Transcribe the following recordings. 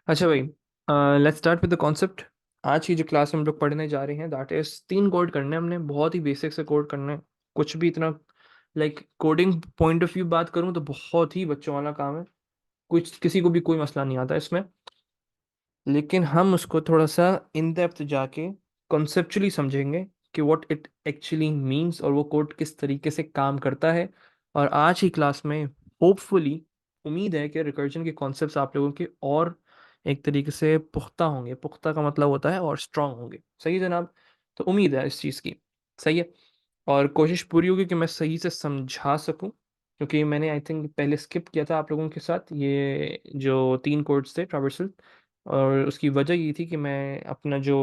अच्छा भाई, let's start with the concept. आज की जो क्लास में हम लोग पढ़ने जा रहे हैं दैट इज 3 कोड करने हैं हमने, बहुत ही बेसिक से कोड करने हैं। कुछ भी इतना कोडिंग पॉइंट ऑफ व्यू बात करूं तो बहुत ही बच्चों वाला काम है। कुछ किसी को भी कोई मसला नहीं आता इसमें, लेकिन हम उसको थोड़ा सा इन डेप्थ जाके कॉन्सेप्चुअली समझेंगे कि व्हाट इट एक्चुअली मीन्स और वो कोड किस तरीके से काम करता है। और आज की क्लास में होपफुली उम्मीद है कि रिकर्जन के कॉन्सेप्ट्स आप लोगों के और एक तरीके से पुख्ता होंगे। पुख्ता का मतलब होता है और स्ट्रांग होंगे। सही है जनाब? तो उम्मीद है इस चीज़ की। सही है। और कोशिश पूरी होगी कि मैं सही से समझा सकूं, क्योंकि मैंने आई थिंक पहले स्किप किया था आप लोगों के साथ ये जो 3 कोड्स थे ट्रावर्सल। और उसकी वजह ये थी कि मैं अपना जो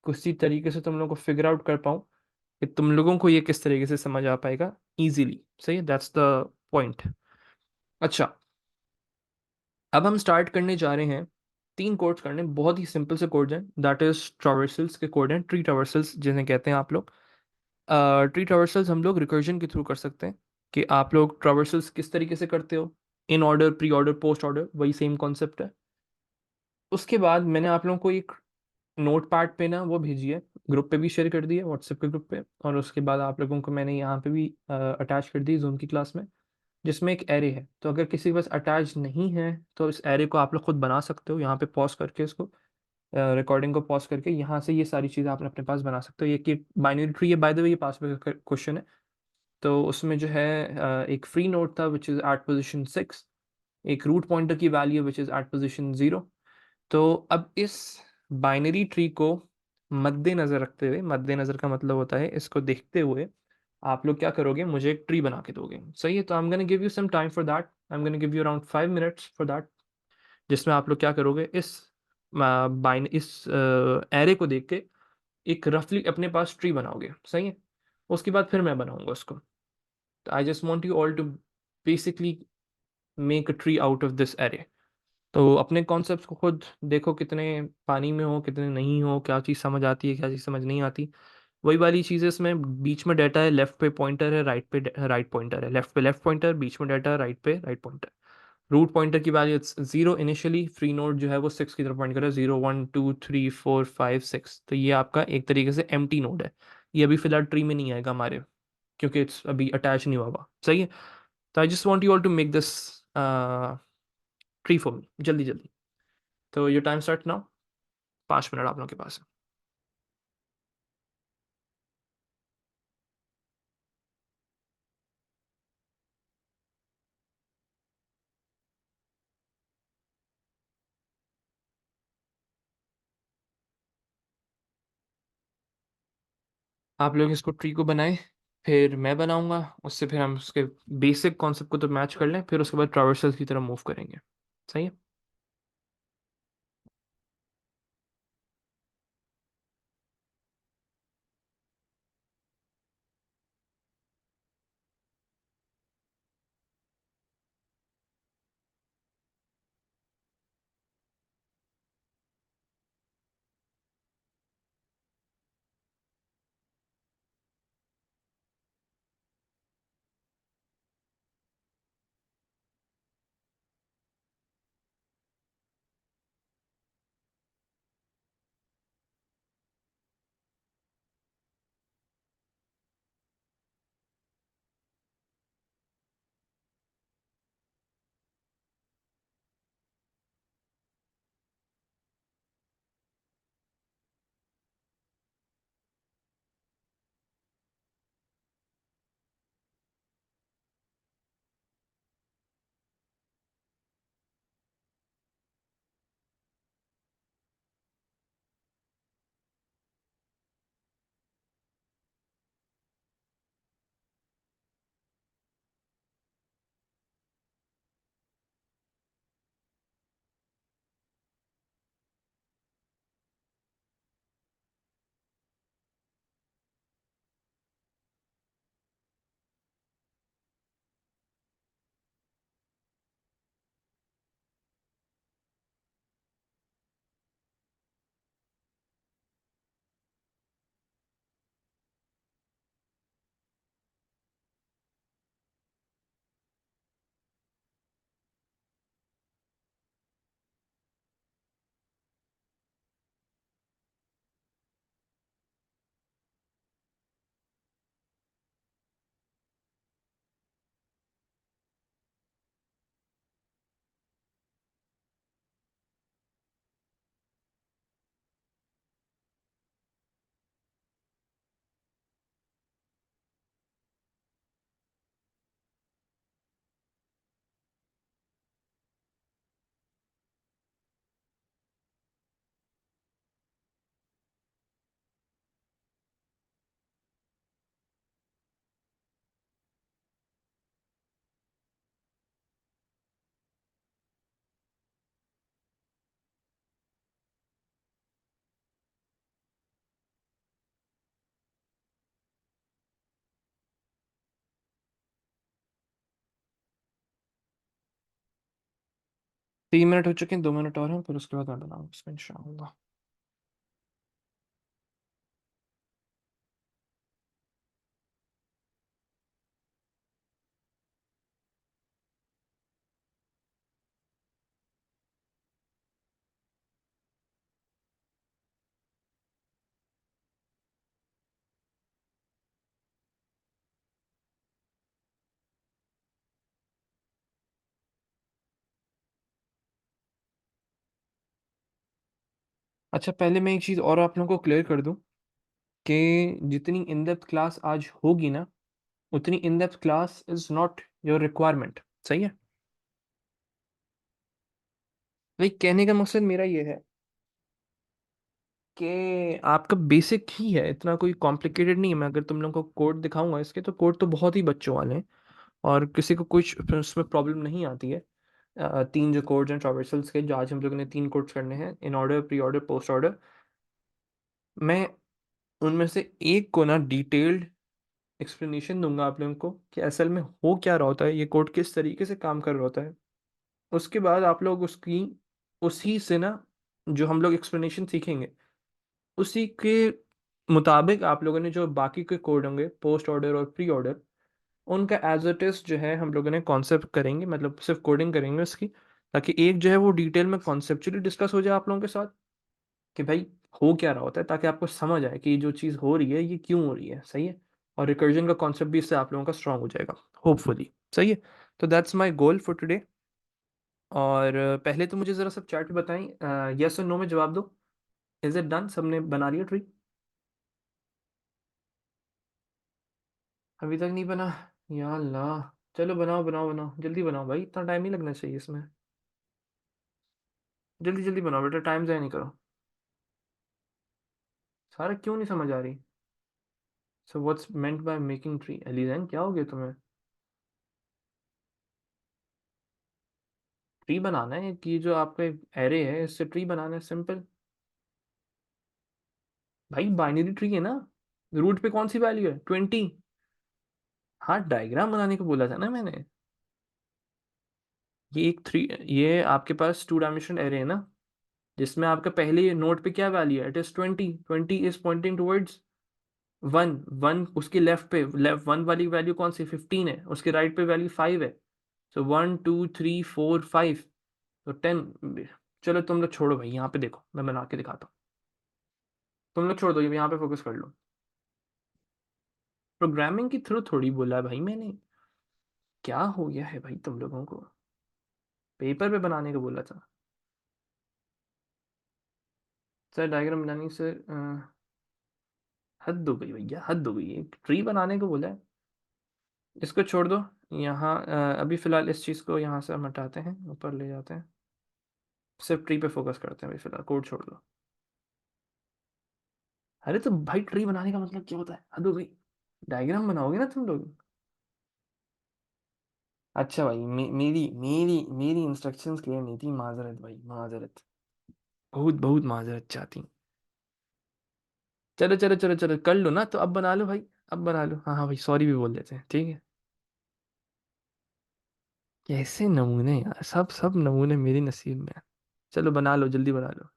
किसी तरीके से तुम लोगों को फिगर आउट कर पाऊँ कि तुम लोगों को ये किस तरीके से समझ आ पाएगा इजीली। सही है, दैट्स द पॉइंट। अच्छा, अब हम स्टार्ट करने जा रहे हैं। 3 कोड्स करने, बहुत ही सिंपल से कोड्स हैं। दैट इज ट्रावर्सल्स के कोड हैं, ट्री ट्रावर्सल्स जिन्हें कहते हैं आप लोग। ट्री ट्रावर्सल्स हम लोग रिकर्जन के थ्रू कर सकते हैं कि आप लोग ट्रावर्सल्स किस तरीके से करते हो। In order, pre order, post order, वही सेम कॉन्सेप्ट है। उसके बाद मैंने आप लोगों को एक नोट पैड पे ना वो भेजी है, ग्रुप पे भी शेयर कर दी है, व्हाट्सएप के ग्रुप पे। और उसके बाद आप लोगों को मैंने यहाँ पे भी अटैच कर दी जूम की क्लास में, जिसमें एक एरे है। तो अगर किसी के पास अटैच नहीं है तो इस एरे को आप लोग खुद बना सकते हो। यहाँ पे पॉज करके इसको, रिकॉर्डिंग को पॉज करके यहाँ से ये सारी चीज़ें आपने अपने पास बना सकते हो। ये कि बाइनरी ट्री है, बाय द वे, ये पास में क्वेश्चन है। तो उसमें जो है एक फ्री नोड था विच इज़ एट पोजिशन 6, एक रूट पॉइंटर की value which is at position 0। तो अब इस बाइनरी ट्री को मद्देनजर रखते हुए, मद्देनजर का मतलब होता है इसको देखते हुए, आप लोग क्या करोगे, मुझे एक ट्री बना के दोगे। सही है? तो I am gonna give you some time for that. I am gonna give you around 5 minutes for that, जिसमें आप लोग क्या करोगे, इस एरे को देख के एक रफली अपने पास ट्री बनाओगे। सही है? उसके बाद फिर मैं बनाऊंगा उसको। तो I just want you all to basically make a tree out of this array. तो अपने कॉन्सेप्ट्स को खुद देखो, कितने पानी में हो, कितने नहीं हो, क्या चीज़ समझ आती है, क्या चीज़ समझ नहीं आती। वही वाली चीज़ है इसमें। बीच में डाटा है, लेफ्ट पे पॉइंटर है, राइट पे राइट पॉइंटर है। लेफ्ट पे लेफ्ट पॉइंटर, बीच में डाटा है, राइट पे राइट पॉइंटर। रूट पॉइंटर की वैल्यू 0 इनिशियली, फ्री नोड जो है वो 6 की तरफ पॉइंट कर रहा है, 0 1 2 3 4 5 6। तो ये आपका एक तरीके से एम्प्टी नोड है। ये अभी फिलहाल ट्री में नहीं आएगा हमारे, क्योंकि इट्स अभी अटैच नहीं हुआ हुआ। सही है? तो I just want you all to make this tree for me, जल्दी जल्दी। तो your time start now. 5 minute आप लोगों के पास है। आप लोग इसको ट्री को बनाएं, फिर मैं बनाऊंगा उससे, फिर हम उसके बेसिक कॉन्सेप्ट को तो मैच कर लें, फिर उसके बाद ट्रावर्सल्स की तरफ मूव करेंगे। सही है? 3 मिनट हो चुके हैं, 2 मिनट और हैं, फिर उसके बाद मैं बनाऊंगा इसको इंशाल्लाह। अच्छा, पहले मैं एक चीज़ और आप लोगों को क्लियर कर दूं कि जितनी इन डेप्थ क्लास आज होगी ना, उतनी in depth class is not your requirement. सही है? भाई कहने का मकसद मेरा ये है कि आपका बेसिक ही है, इतना कोई कॉम्प्लिकेटेड नहीं है। मैं अगर तुम लोगों को कोड दिखाऊंगा इसके, तो कोड तो बहुत ही बच्चों वाले हैं और किसी को कुछ उसमें प्रॉब्लम नहीं आती है। तीन जो कोड्स हैं ट्रावर्सल्स के, जो आज हम लोगों ने 3 कोड्स करने हैं, in order, pre order, post order, मैं उनमें से एक को ना डिटेल्ड एक्सप्लेनेशन दूंगा आप लोगों को कि असल में हो क्या रहा होता है, ये कोड किस तरीके से काम कर रहा होता है। उसके बाद आप लोग उसकी, उसी से ना, जो हम लोग एक्सप्लेनेशन सीखेंगे, उसी के मुताबिक आप लोगों ने जो बाकी के कोड होंगे, पोस्ट ऑर्डर और प्री ऑर्डर, उनका एज इट इज जो है हम लोगों ने कॉन्सेप्ट करेंगे, मतलब सिर्फ कोडिंग करेंगे उसकी, ताकि एक जो है वो डिटेल में कॉन्सेप्चुअली डिस्कस हो जाए आप लोगों के साथ कि भाई हो क्या रहा होता है, ताकि आपको समझ आए कि ये जो चीज़ हो रही है ये क्यों हो रही है। सही है? और रिकर्जन का कॉन्सेप्ट भी इससे आप लोगों का स्ट्रांग हो जाएगा, होपफुली। सही है? तो that's my goal for today. और पहले तो मुझे ज़रा सब चैट पे बताएं, यस और नो में जवाब दो। Is it done? सबने बना लिया ट्री? अभी तक नहीं बना? या अल्लाह। चलो बनाओ बनाओ बनाओ, जल्दी बनाओ भाई, इतना टाइम नहीं लगना चाहिए इसमें। जल्दी जल्दी बनाओ बेटा, टाइम ज़ाया नहीं करो। सारा क्यों नहीं समझ आ रही? So what's meant by making tree? Alison क्या हो गया तुम्हें? ट्री बनाना है कि जो आपका एरे है इससे ट्री बनाना है, सिंपल। भाई बाइनरी ट्री है ना, रूट पे कौन सी वैल्यू है? 20। हाँ, डायग्राम बनाने को बोला था ना मैंने। ये एक थ्री, ये आपके पास 2 डायमेंशनल एरे है ना, जिसमें आपका पहले नोट पे क्या वैल्यू है? It is 20। 20 is pointing towards 1। 1 उसके लेफ्ट पे, लेफ्ट 1 वाली वैल्यू कौन सी? 15 है। उसके राइट पे वैल्यू 5 है। सो 1 2 3 4 5, तो 10। चलो तुम लोग छोड़ो भाई, यहाँ पे देखो, मैं बना के दिखाता हूँ। तुम लोग छोड़ दो, ये यहाँ पे फोकस कर लो। प्रोग्रामिंग की थ्रू थोड़ी बोला है भाई मैंने। क्या हो गया है भाई तुम लोगों को? पेपर पे बनाने को बोला था। सर डायग्राम बनाने से हद हो गई भैया, हद हो गई। एक ट्री बनाने को बोला है, इसको छोड़ दो। यहाँ अभी फिलहाल इस चीज़ को यहाँ से हम हटाते हैं, ऊपर ले जाते हैं। सिर्फ ट्री पे फोकस करते हैं अभी फिलहाल, कोड छोड़ दो। अरे तो भाई ट्री बनाने का मतलब क्या होता है? हद हो गई। डायग्राम बनाओगे ना तुम लोग? अच्छा भाई, मेरी मेरी मेरी इंस्ट्रक्शंस क्लियर नहीं थी, माजरत भाई, माजरत। बहुत बहुत माजरत चाहती। चलो चलो चलो चलो, कर लो ना, तो अब बना लो भाई। अब बना लो। हाँ हाँ भाई, सॉरी भी बोल देते हैं, ठीक है? कैसे नमूने यार, सब सब नमूने मेरी नसीब में हैं। चलो बना लो, जल्दी बना लो।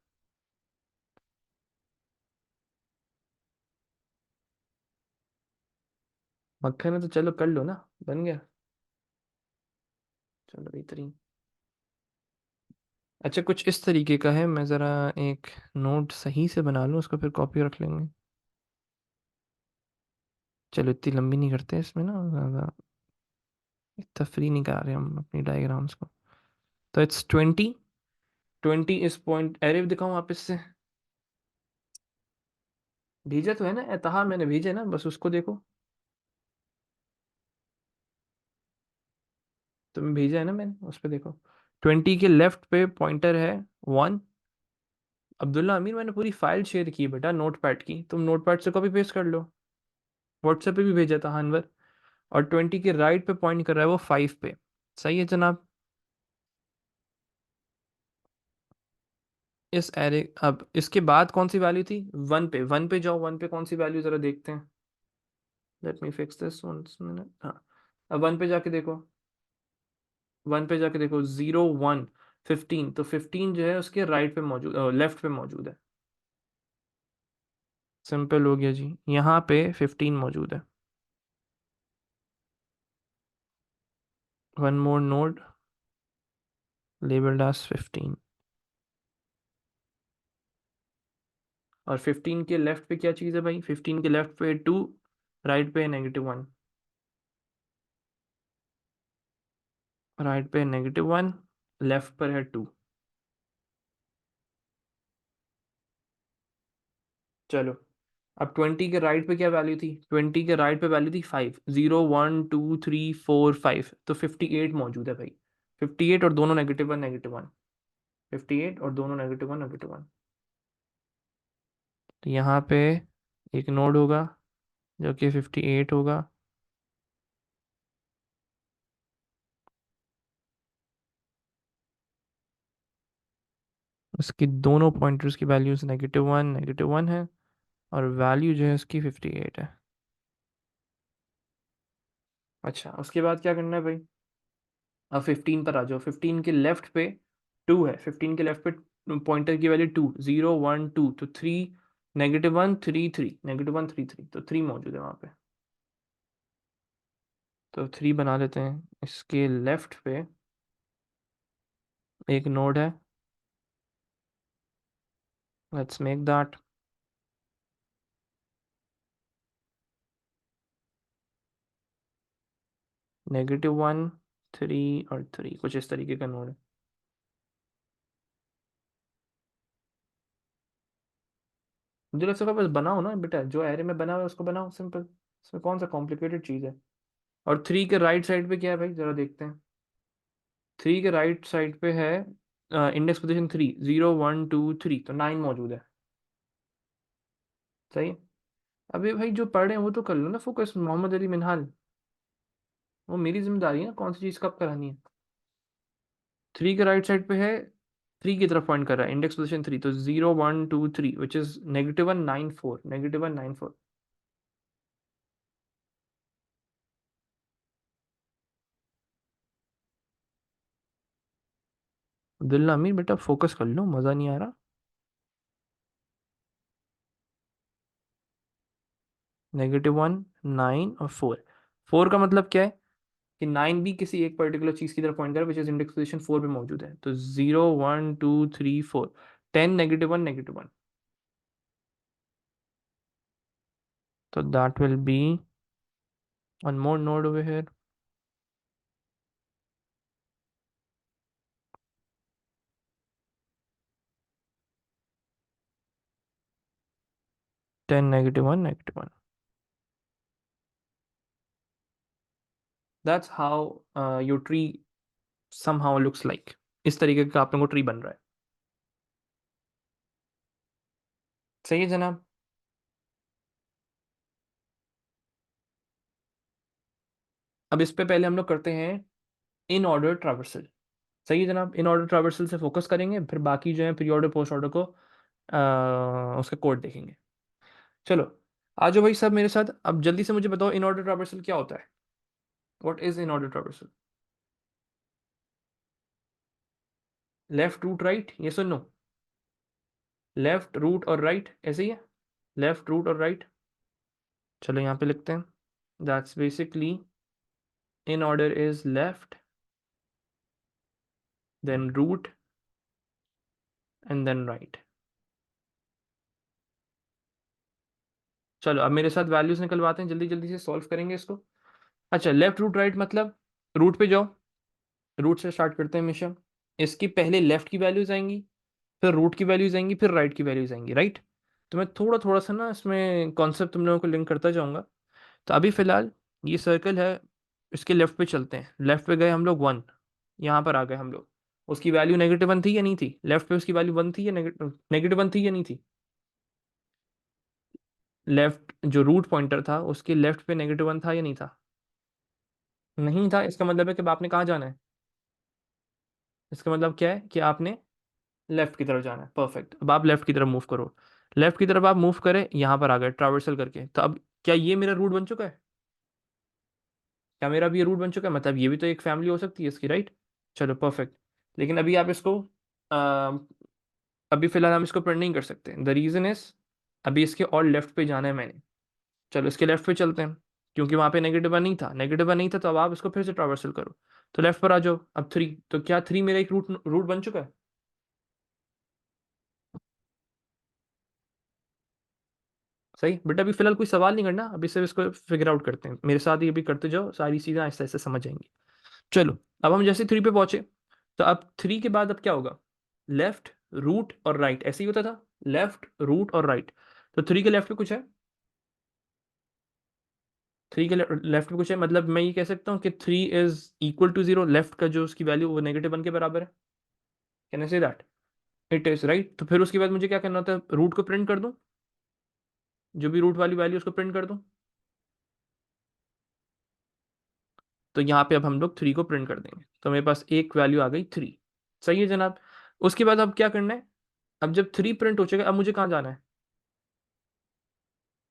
मक्खन है तो चलो कर लो ना, बन गया। चलो बेहतरीन। अच्छा, कुछ इस तरीके का है, मैं ज़रा एक नोट सही से बना लूँ, उसको फिर कॉपी रख लेंगे। चलो इतनी लंबी नहीं करते इसमें ना, ज़्यादा तफरी नहीं करा रहे हम अपनी डायग्राम्स को। तो इट्स 20। 20 इस पॉइंट, एरे दिखाऊँ वापस से? भेजा तो है ना एतहा, मैंने भेजा है ना, बस उसको देखो। तुम्हें भेजा है ना मैंने, उस पर देखो। 20 के लेफ्ट पे पॉइंटर है 1। अब्दुल्ला अमीर, मैंने पूरी फाइल शेयर की बेटा नोट पैड की, तुम नोट पैड से कॉपी पेस्ट कर लो। व्हाट्सएप पे भी भेजा था हाँ, अनवर। और 20 के राइट पे पॉइंट कर रहा है वो 5 पे। सही है जनाब? इस एरे, अब इसके बाद कौन सी वैल्यू थी? 1 पे। 1 पे जाओ, 1 पे कौन सी वैल्यू जरा देखते हैं। Let me fix this one minute. हाँ, अब 1 पे जाके देखो। 1 पे जाके देखो, 0 1। 15, तो 15 जो है उसके राइट पे मौजूद, लेफ्ट पे मौजूद है। सिंपल हो गया जी, यहाँ पे 15 मौजूद है। One more node labelled as 15। और 15 के लेफ्ट पे क्या चीज़ है भाई? 15 के लेफ्ट पे 2, राइट पे -1। राइट पे -1, लेफ्ट पर है 2। चलो, अब 20 के राइट पे क्या वैल्यू थी? 20 के राइट पे वैल्यू थी 5, 0 1 2 3 4 5, तो 58 मौजूद है भाई। 58 और दोनों -1 -1, 58 और दोनों -1 -1। तो यहाँ पे एक नोड होगा जो कि 58 होगा। उसकी दोनों पॉइंटर्स की वैल्यूज -1 है, और वैल्यू जो है उसकी 58 है। अच्छा, उसके बाद क्या करना है भाई? अब 15 पर आ जाओ। 15 के लेफ्ट पे 2 है, 15 के लेफ्ट पे पॉइंटर की वैल्यू 2, 0 1 2, तो 3 -1 3 3, -1 3 3, तो 3 मौजूद है वहाँ पे। तो 3 बना लेते हैं। इसके लेफ्ट पे एक नोड है, लेट्स मेक दैट। -1 3 और 3, कुछ इस तरीके का नोड है। मुझे लगता है बस बनाओ ना बेटा, जो एरे में बना हुआ है उसको बनाओ, सिंपल। इसमें कौन सा कॉम्प्लिकेटेड चीज़ है? और 3 के राइट साइड पे क्या है भाई, जरा देखते हैं। 3 के राइट साइड पे है इंडेक्स पोजीशन 3, 0 1 2 3, तो 9 मौजूद है। सही है। अभी भाई जो पढ़ रहे हैं वो तो कर लो ना फोकस, मोहम्मद अली मिनहाल। वो मेरी जिम्मेदारी है ना, कौन सी चीज़ कब करानी है। 3 के राइट साइड पे है, 3 की तरफ पॉइंट कर रहा है, इंडेक्स पोजीशन 3, तो 0 1 2 3, विच इज -1 9 4, -1 9 4। अब्दुल्ला अमीर बेटा फोकस कर लो, मज़ा नहीं आ रहा। -1 9 और 4। 4 का मतलब क्या है? कि 9 भी किसी एक पर्टिकुलर चीज़ की तरफ पॉइंट कर रहा है, विच इज इंडेक्स पोजीशन 4 पे मौजूद है, तो 0 1 2 3 4, 10 -1 -1, तो that will B one more node over here, 10 -1 -1। That's how your tree somehow looks like। इस तरीके का आप लोगों को ट्री बन रहा है। सही है जनाब। अब इस पे पहले हम लोग करते हैं इन ऑर्डर ट्रावर्सल। सही है जनाब, इन ऑर्डर ट्रावर्सल से फोकस करेंगे, फिर बाकी जो है प्री ऑर्डर पोस्ट ऑर्डर को उसका कोड देखेंगे। चलो, आ जाओ भाई सब मेरे साथ। अब जल्दी से मुझे बताओ इन ऑर्डर ट्रावर्सल क्या होता है? What is in order traversal? Left root right, ये सुनो। लेफ्ट रूट और राइट ऐसे ही है, लेफ्ट रूट और राइट। चलो यहाँ पे लिखते हैं, that's basically in order is left, then root, and then right। चलो अब मेरे साथ वैल्यूज निकलवाते हैं, जल्दी जल्दी से सॉल्व करेंगे इसको। अच्छा, लेफ्ट रूट राइट मतलब रूट पे जाओ, रूट से स्टार्ट करते हैं हमेशा। इसकी पहले लेफ्ट की वैल्यूज आएंगी, फिर रूट की वैल्यूज आएंगी, फिर राइट की वैल्यूज आएंगी, राइट। तो मैं थोड़ा थोड़ा सा ना इसमें कॉन्सेप्ट तुम लोगों को लिंक करता जाऊंगा। तो अभी फिलहाल ये सर्कल है, इसके लेफ्ट पे चलते हैं। लेफ्ट पे गए हम लोग 1, यहाँ पर आ गए हम लोग। उसकी वैल्यू -1 थी या नहीं थी? लेफ्ट पे उसकी वैल्यू 1 थी या -1 थी या नहीं थी? लेफ्ट जो रूट पॉइंटर था उसके लेफ्ट पे -1 था या नहीं था? नहीं था, इसका मतलब है कि अब आपने कहाँ जाना है? इसका मतलब क्या है कि आपने लेफ्ट की तरफ जाना है। परफेक्ट, अब आप लेफ्ट की तरफ मूव करो। लेफ्ट की तरफ आप मूव करें, यहाँ पर आ गए ट्रैवर्सल करके, तो अब क्या ये मेरा रूट बन चुका है? क्या मेरा भी ये रूट बन चुका है? मतलब ये भी तो एक फैमिली हो सकती है इसकी, राइट। चलो परफेक्ट। लेकिन अभी आप इसको अभी फिलहाल हम इसको प्रिंट नहीं कर सकते। द रीज़न इज अभी इसके और लेफ्ट पे जाना है मैंने। चलो इसके लेफ्ट पे चलते हैं, क्योंकि वहां पे नेगेटिव वन नहीं था, नेगेटिव वन नहीं था, तो अब आप इसको फिर से ट्रावर्सल करो। तो लेफ्ट पर आ जाओ। अब थ्री, तो क्या थ्री मेरा एक रूट रूट बन चुका है? सही बेटा, अभी फिलहाल कोई सवाल नहीं करना, अभी सिर्फ इसको फिगर आउट करते हैं, मेरे साथ ही अभी करते जाओ, सारी चीजें आहिस्ता आहिस्ता समझ आएंगी। चलो, अब हम जैसे थ्री पे पहुंचे, तो अब थ्री के बाद अब क्या होगा? लेफ्ट, रूट और राइट, ऐसे ही होता था, लेफ्ट रूट और राइट। तो थ्री के लेफ्ट पे कुछ है? थ्री के लेफ्ट पे कुछ है, मतलब मैं ये कह सकता हूँ कि three is equal to zero, left का जो उसकी वैल्यू वो नेगेटिव वन के बराबर है। Can I say that? It is right. तो फिर उसके बाद मुझे क्या करना होता है? रूट को प्रिंट कर दूं, जो भी रूट वाली वैल्यू उसको प्रिंट कर दूं। तो यहाँ पे अब हम लोग थ्री को प्रिंट कर देंगे, तो मेरे पास एक वैल्यू आ गई थ्री। सही है जनाब। उसके बाद अब क्या करना है? अब जब थ्री प्रिंट हो जाएगा, अब मुझे कहाँ जाना है?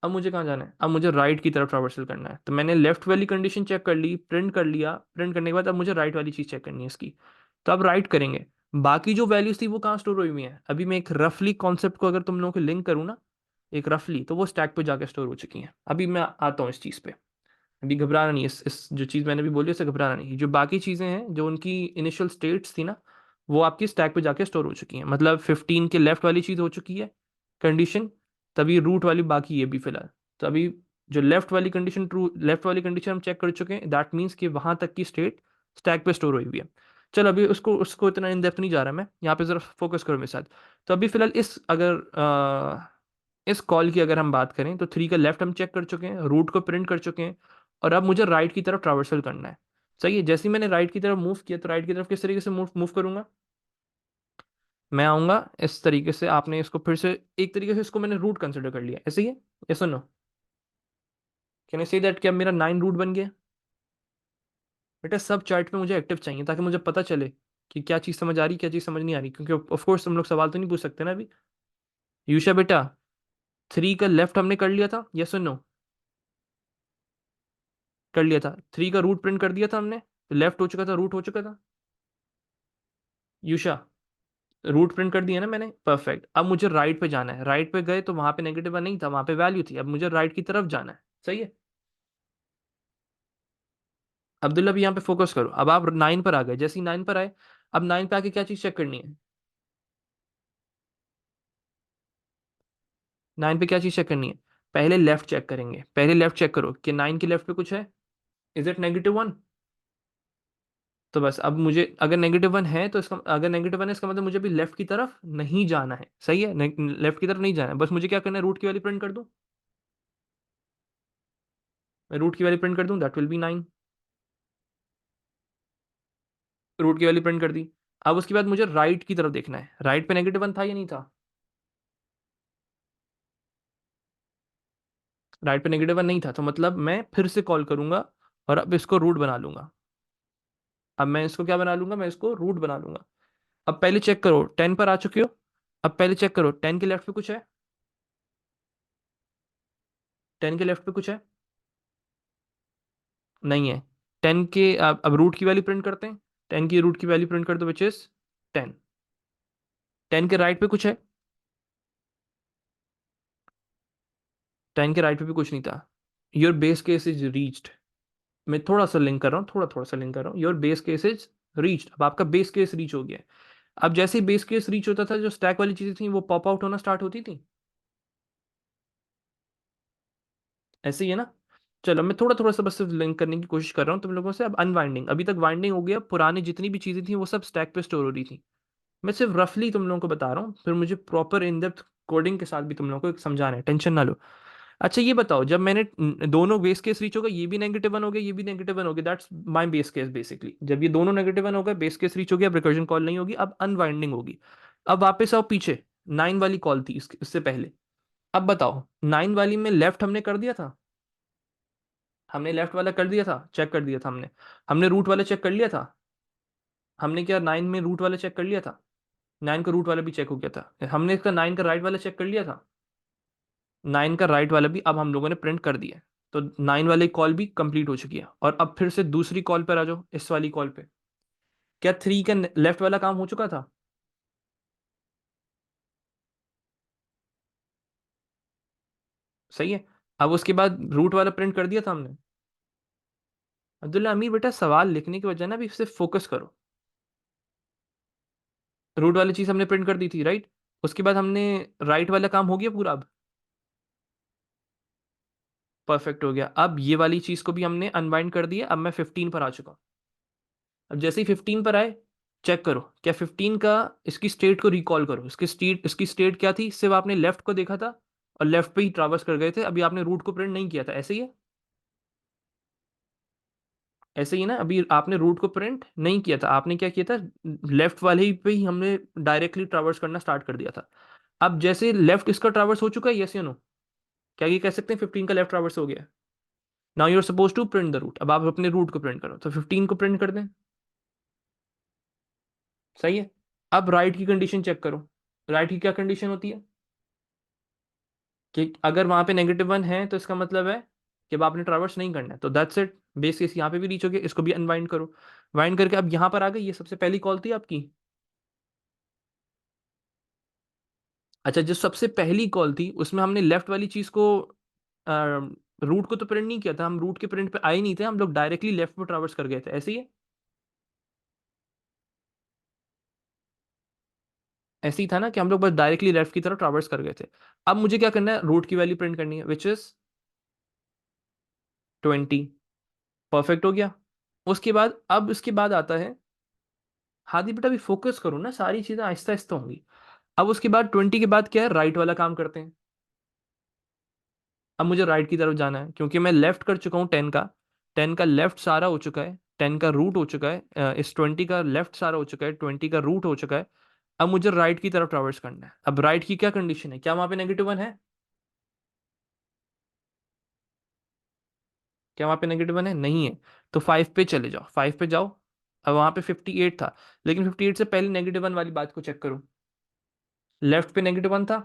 अब मुझे कहाँ जाना है? अब मुझे राइट की तरफ ट्रावर्सल करना है। तो मैंने लेफ्ट वाली कंडीशन चेक कर ली, प्रिंट कर लिया, प्रिंट करने के बाद अब मुझे राइट वाली चीज चेक करनी है इसकी। तो अब राइट करेंगे। बाकी जो वैल्यूज थी वो कहाँ स्टोर हुई हुई है? अभी मैं एक रफली कॉन्सेप्ट को अगर तुम लोगों को लिंक करूँ ना, एक रफली, तो वो स्टैक पे जाके स्टोर हो चुकी हैं। अभी मैं आता हूँ इस चीज पे। अभी घबराना नहीं, इस जो चीज़ मैंने भी बोली उससे घबराना नहीं। जो बाकी चीज़ें हैं, जो उनकी इनिशियल स्टेट्स थी ना, वो आपकी स्टैक पे जाके स्टोर हो चुकी हैं। मतलब 15 के लेफ्ट वाली चीज़ हो चुकी है कंडीशन, तभी रूट वाली बाकी है अभी फिलहाल। तो अभी जो लेफ्ट वाली कंडीशन, ट्रू लेफ्ट वाली कंडीशन हम चेक कर चुके हैं, दैट मीन्स कि वहां तक की स्टेट स्टैक पे स्टोर हुई हुई है। चलो अभी उसको उसको इतना इन डेप्थ नहीं जा रहा मैं, यहाँ पे जरा फोकस करो मेरे साथ। तो अभी फिलहाल इस कॉल की अगर हम बात करें, तो थ्री का लेफ्ट हम चेक कर चुके हैं, रूट को प्रिंट कर चुके हैं, और अब मुझे राइट की तरफ ट्रावर्सल करना है। सही है। जैसे ही मैंने राइट की तरफ मूव किया, तो राइट की तरफ किस तरीके से मूव मूव करूंगा? मैं आऊंगा इस तरीके से, आपने इसको फिर से एक तरीके से, इसको मैंने रूट कंसिडर कर लिया, ऐसे ही है। ये सुनो, कैन आई से दैट कि अब मेरा नाइन रूट बन गया? बेटा सब चार्ट पे मुझे एक्टिव चाहिए, ताकि मुझे पता चले कि क्या चीज़ समझ आ रही, क्या चीज़ समझ नहीं आ रही, क्योंकि ऑफ कोर्स तुम लोग सवाल तो नहीं पूछ सकते ना अभी। यूशा बेटा, थ्री का लेफ्ट हमने कर लिया था, यस और नो? कर लिया था। थ्री का रूट प्रिंट कर दिया था हमने, तो लेफ्ट हो चुका था, रूट हो चुका था। यूशा, रूट प्रिंट कर दिया ना मैंने, परफेक्ट। अब मुझे राइट पे जाना है, राइट पे गए तो वहां पे नेगेटिव वन नहीं था, वहां पे वैल्यू थी, अब मुझे राइट की तरफ जाना है। सही है। अब्दुल्ला भी यहाँ पे फोकस करो। अब आप नाइन पर आ गए, जैसे ही नाइन पर आए, अब नाइन पे आके क्या चीज चेक करनी है? नाइन पे क्या चीज चेक करनी है? पहले लेफ्ट चेक करेंगे, पहले लेफ्ट चेक करो कि नाइन के लेफ्ट पे कुछ है। Is it negative one? तो बस अब मुझे, अगर नेगेटिव वन है तो इसका, अगर नेगेटिव वन है इसका मतलब मुझे भी लेफ्ट की तरफ नहीं जाना है। सही है, लेफ्ट की तरफ नहीं जाना है, बस मुझे क्या करना है? रूट की वैल्यू प्रिंट कर दूं। मैं रूट की वैल्यू प्रिंट कर दूं, that will be nine. Root की वैल्यू प्रिंट कर दी। अब उसके बाद मुझे राइट की तरफ देखना है, राइट पे नेगेटिव वन था या नहीं था? राइट पे नेगेटिव वन नहीं था, तो मतलब मैं फिर से कॉल करूंगा, और अब इसको रूट बना लूंगा। अब मैं इसको क्या बना लूंगा? मैं इसको रूट बना लूंगा। अब पहले चेक करो, टेन पर आ चुके हो? अब पहले चेक करो, टेन के लेफ्ट पे कुछ है? टेन के लेफ्ट पे कुछ है? नहीं है। टेन के, अब रूट की वैल्यू प्रिंट करते हैं। टेन की रूट की वैल्यू प्रिंट कर दो, विच इज टेन। टेन के राइट पे कुछ है? टेन के राइट पे भी कुछ नहीं था। Your base case is reached. मैं थोड़ा सा लिंक कर रहा हूँ, थोड़ा थोड़ा सा लिंक कर रहा हूँ। Your base case is reached. अब आपका बेस केस रीच हो गया है। अब जैसे ही बेस केस रीच होता था, जो स्टैक वाली चीजें थी वो पॉप आउट होना स्टार्ट होती थी। ऐसे ही है ना? चलो मैं थोड़ा थोड़ा सा बस सिर्फ लिंक करने की कोशिश कर रहा हूँ तुम लोगों से। अब अनवाइंडिंग, अभी तक वाइंडिंग हो गया, पुरानी जितनी भी चीजें थी वो सब स्टैक पे स्टोर हो रही थी। मैं सिर्फ रफली तुम लोगों को बता रहा हूँ, फिर मुझे प्रॉपर इन डेप्थ कोडिंग के साथ भी तुम लोगों को समझाना है, टेंशन ना लो। अच्छा ये बताओ, जब मैंने दोनों बेस केस रीच हो गए, ये भी नेगेटिव वन हो गया, ये भी नेगेटिव वन हो गया, that's my base case basically. जब ये दोनों नेगेटिव वन हो गए, बेस केस रीच हो गया, अब रिकर्जन कॉल नहीं होगी, अब अनवाइंडिंग होगी। अब वापस आओ पीछे, नाइन वाली कॉल थी इससे पहले। अब बताओ, नाइन वाली में लेफ्ट हमने कर दिया था? हमने लेफ्ट वाला कर दिया था, चेक कर दिया था हमने। हमने रूट वाला चेक कर लिया था। हमने क्या नाइन में रूट वाला चेक कर लिया था? नाइन का रूट वाला भी चेक हो गया था। हमने इसका नाइन का राइट वाला चेक कर लिया था। नाइन का राइट वाला भी अब हम लोगों ने प्रिंट कर दिया है। तो नाइन वाली कॉल भी कंप्लीट हो चुकी है, और अब फिर से दूसरी कॉल पर आ जाओ, इस वाली कॉल पे। क्या 3 का लेफ्ट वाला काम हो चुका था? सही है। अब उसके बाद रूट वाला प्रिंट कर दिया था हमने। अब्दुल्ला अमीर बेटा, सवाल लिखने की बजाय ना अभी सिर्फ फोकस करो। रूट वाली चीज हमने प्रिंट कर दी थी, राइट? उसके बाद हमने राइट वाला काम हो गया पूरा अब। परफेक्ट हो गया। अब ये वाली चीज को भी हमने अनबाइंड कर दिया। अब मैं 15 पर आ चुका हूँ। अब जैसे ही 15 पर आए, चेक करो क्या 15 का, इसकी स्टेट को रिकॉल करो। इसकी स्टेट क्या थी? सिर्फ आपने लेफ्ट को देखा था और लेफ्ट पे ही ट्रैवर्स कर गए थे। अभी आपने रूट को प्रिंट नहीं किया था, ऐसे ही है। ऐसे ही ना, अभी आपने रूट को प्रिंट नहीं किया था, आपने क्या किया था? लेफ्ट वाले ही पे ही हमने डायरेक्टली ट्रैवर्स करना स्टार्ट कर दिया था। अब जैसे लेफ्ट इसका ट्रैवर्स हो चुका है, यस या नो? क्या ये कह सकते हैं 15 का लेफ्ट ट्रैवर्स हो गया? Now you are suppose to print the root. अब आप अपने रूट को प्रिंट करो, तो 15 को प्रिंट कर दें। सही है। अब राइट की कंडीशन चेक करो। राइट की क्या कंडीशन होती है? कि अगर वहां पे -1 है तो इसका मतलब है कि अब आपने ट्रैवर्स नहीं करना है। तो दैट्स इट। बेस केस यहाँ पे भी रीच हो गया। इसको भी अनवाइंड करो। वाइंड करके अब यहाँ पर आ गए। ये सबसे पहली कॉल थी आपकी। अच्छा, जो सबसे पहली कॉल थी उसमें हमने लेफ्ट वाली चीज को, रूट को तो प्रिंट नहीं किया था। हम रूट के प्रिंट पे आए ही नहीं थे, हम लोग डायरेक्टली लेफ्ट पे ट्रैवर्स कर गए थे, ऐसे ही है। ऐसे ही था ना कि हम लोग बस डायरेक्टली लेफ्ट की तरफ ट्रैवर्स कर गए थे। अब मुझे क्या करना है? रूट की वैल्यू प्रिंट करनी है, विच इज 20। परफेक्ट हो गया। उसके बाद, अब इसके बाद आता है, हादी बेटा भी फोकस करो ना, सारी चीजें आहिस्ता आहिस्ता होंगी। अब उसके बाद 20 के बाद क्या है? राइट वाला काम करते हैं। अब मुझे राइट की तरफ जाना है क्योंकि मैं लेफ्ट कर चुका हूँ 10 का। 10 का लेफ्ट सारा हो चुका है, 10 का रूट हो चुका है, इस 20 का लेफ्ट सारा हो चुका है, 20 का रूट हो चुका है। अब मुझे राइट की तरफ ट्रैवर्स करना है। अब राइट की क्या कंडीशन है? क्या वहां पे -1 है? क्या वहां पे -1 है? नहीं है। तो 5 पे चले जाओ, 5 पे जाओ। अब वहां पे 58 था, लेकिन 58 से पहले -1 वाली बात को चेक करो। लेफ्ट पे -1 था।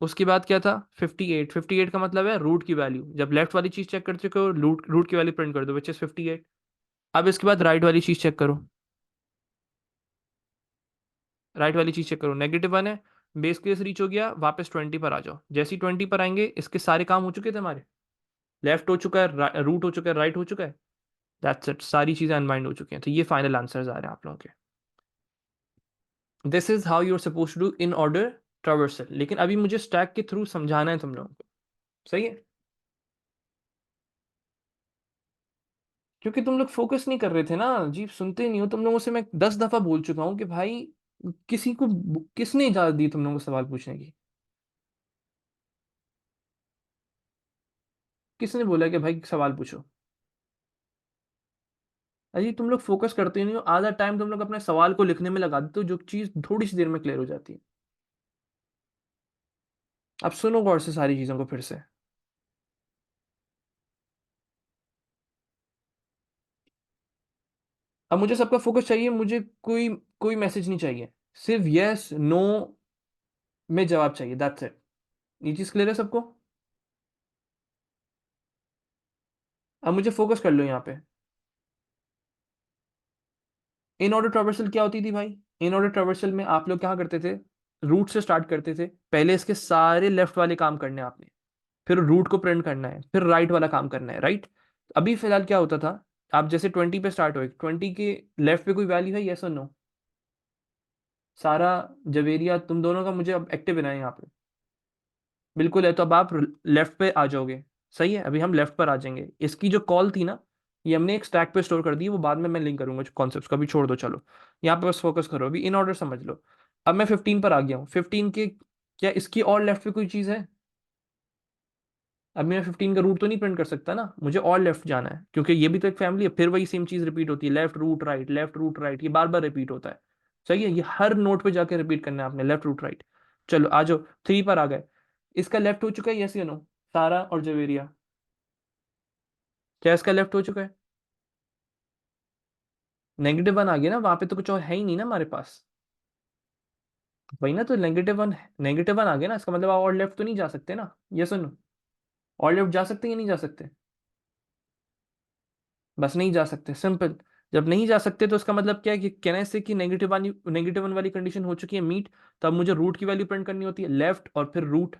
उसके बाद क्या था? 58। 58 का मतलब है रूट की वैल्यू। जब लेफ्ट वाली चीज चेक कर चुके हो, रूट रूट की वैल्यू प्रिंट कर दो, विच इज 58। अब इसके बाद राइट वाली चीज चेक करो। राइट वाली चीज चेक करो, -1 है। बेस केस रीच हो गया, वापस 20 पर आ जाओ। जैसे ही 20 पर आएंगे, इसके सारे काम हो चुके थे हमारे। लेफ्ट हो चुका है, रूट हो चुका है, राइट हो चुका है। दैट्स इट, सारी चीजें अनबाइंड हो चुकी हैं। तो ये फाइनल आंसर्स आ रहे हैं आप लोगों के। This is how you are suppose to do in order traversal. लेकिन अभी मुझे स्टैक के थ्रू समझाना है तुम लोगों को। सही है। क्योंकि तुम लोग फोकस नहीं कर रहे थे ना जी, सुनते नहीं हो। तुम लोगों से मैं 10 दफा बोल चुका हूं कि भाई, किसी को, किसने इजाजत दी तुम लोगों को सवाल पूछने की? किसने बोला कि भाई सवाल पूछो? अजी तुम लोग फोकस करते ही नहीं हो। आधा टाइम तुम लोग अपने सवाल को लिखने में लगा देते हो, जो चीज थोड़ी सी देर में क्लियर हो जाती है। अब सुनो गौर से सारी चीजों को फिर से। अब मुझे सबका फोकस चाहिए। मुझे कोई कोई मैसेज नहीं चाहिए। सिर्फ यस नो में जवाब चाहिए, दैट्स इट। ये चीज क्लियर है सबको? अब मुझे फोकस कर लो यहाँ पे। इन ऑर्डर ट्रावर्सल क्या होती थी भाई? इन ऑर्डर ट्रावर्सल में आप लोग क्या करते थे? रूट से स्टार्ट करते थे। पहले इसके सारे लेफ्ट वाले काम करने हैं आपने, फिर रूट को प्रिंट करना है, फिर राइट वाला काम करना है, राइट? अभी फिलहाल क्या होता था? आप जैसे 20 पे स्टार्ट हुए, 20 के लेफ्ट पे कोई वैल्यू है, यस और नो? सारा, जवेरिया, तुम दोनों का मुझे अब एक्टिव है ना यहाँ पे? बिल्कुल है। तो अब आप लेफ्ट पे आ जाओगे। सही है। अभी हम लेफ्ट पर आ जाएंगे। इसकी जो कॉल थी ना, ये हमने एक स्टैक पे स्टोर कर दी है, वो बाद में मैं लिंक करूंगा कॉन्सेप्ट का, भी छोड़ दो चलो। यहाँ पे बस फोकस करो, अभी इन ऑर्डर समझ लो। अब मैं 15 पर आ गया हूँ। 15 के, क्या इसकी और लेफ्ट पे कोई चीज़ है? अब मैं 15 का रूट तो नहीं प्रिंट कर सकता ना, मुझे और लेफ्ट जाना है, क्योंकि ये भी तो एक फैमिली है। फिर वही सेम चीज़ रिपीट होती है, left root right, left root right, ये बार बार रिपीट होता है। सही है। ये हर नोट पे जाके रिपीट करना है आपने, लेफ्ट रूट राइट। चलो आ जाओ, 3 पर आ गए। इसका लेफ्ट हो चुका है, यस या नो? सारा और जवेरिया, क्या इसका लेफ्ट हो चुका है? -1 आ गया ना, वहां पे तो कुछ और है ही नहीं ना हमारे पास। वही ना, तो -1, -1 आ गया ना, इसका मतलब आप और लेफ्ट तो नहीं जा सकते ना, ये सुनो। और लेफ्ट जा सकते हैं या नहीं जा सकते? बस नहीं जा सकते, सिंपल। जब नहीं जा सकते तो उसका मतलब क्या है कि कहने से कि नेगेटिव वन वाली कंडीशन हो चुकी है मीट, तो अब मुझे रूट की वैल्यू प्रिंट करनी होती है, लेफ्ट और फिर रूट।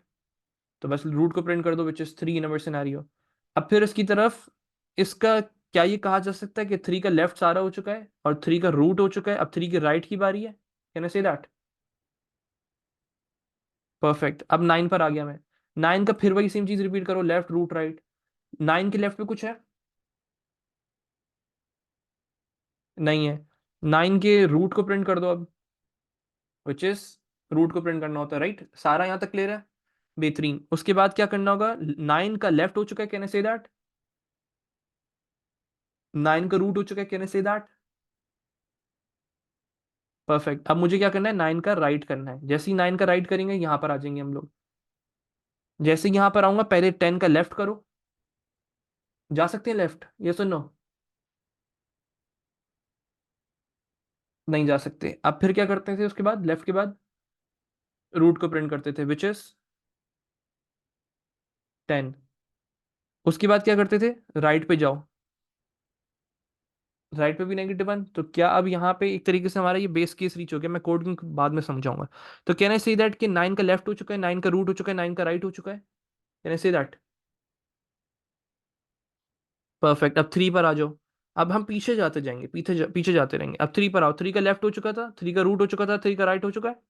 तो बस रूट को प्रिंट कर दो, which is 3 in our scenario. अब फिर इसकी तरफ इसका क्या ये कहा जा सकता है कि 3 का लेफ्ट सारा हो चुका है और 3 का रूट हो चुका है, अब 3 की राइट की बारी है, can I say that? Perfect. अब 9 पर आ गया मैं। 9 का फिर वही सेम चीज रिपीट करो, लेफ्ट रूट राइट। 9 के लेफ्ट पे कुछ है? नहीं है। 9 के रूट को प्रिंट कर दो अब, विच इज, रूट को प्रिंट करना होता है, राइट? सारा यहां तक क्लियर है? बेहतरीन। उसके बाद क्या करना होगा? 9 का लेफ्ट हो चुका है, कैन आई से दैट? 9 का रूट हो चुका है, can I say that? Perfect. अब मुझे क्या करना है? 9 का राइट करना है। जैसे ही 9 का राइट करेंगे यहां पर आ जाएंगे हम लोग। जैसे ही यहां पर आऊंगा, पहले 10 का लेफ्ट करो। जा सकते हैं लेफ्ट, ये सुनो। नहीं जा सकते। अब फिर क्या करते थे उसके बाद, लेफ्ट के बाद? रूट को प्रिंट करते थे, विच इज 10। उसके बाद क्या करते थे? राइट पे जाओ। राइट पे भी -1। तो क्या अब यहाँ पे एक तरीके से हमारा ये बेस केस रीच हो गया? मैं कोड बाद में समझाऊंगा। तो कैन आई से दैट कि 9 का लेफ्ट हो चुका है, 9 का रूट हो चुका है, 9 का राइट हो चुका है? Can I say that? Perfect. अब 3 पर आ जाओ। अब हम पीछे जाते जाएंगे, पीछे जाते रहेंगे। अब 3 पर आओ। 3 का लेफ्ट हो चुका था, 3 का रूट हो चुका था, 3 का राइट हो चुका है।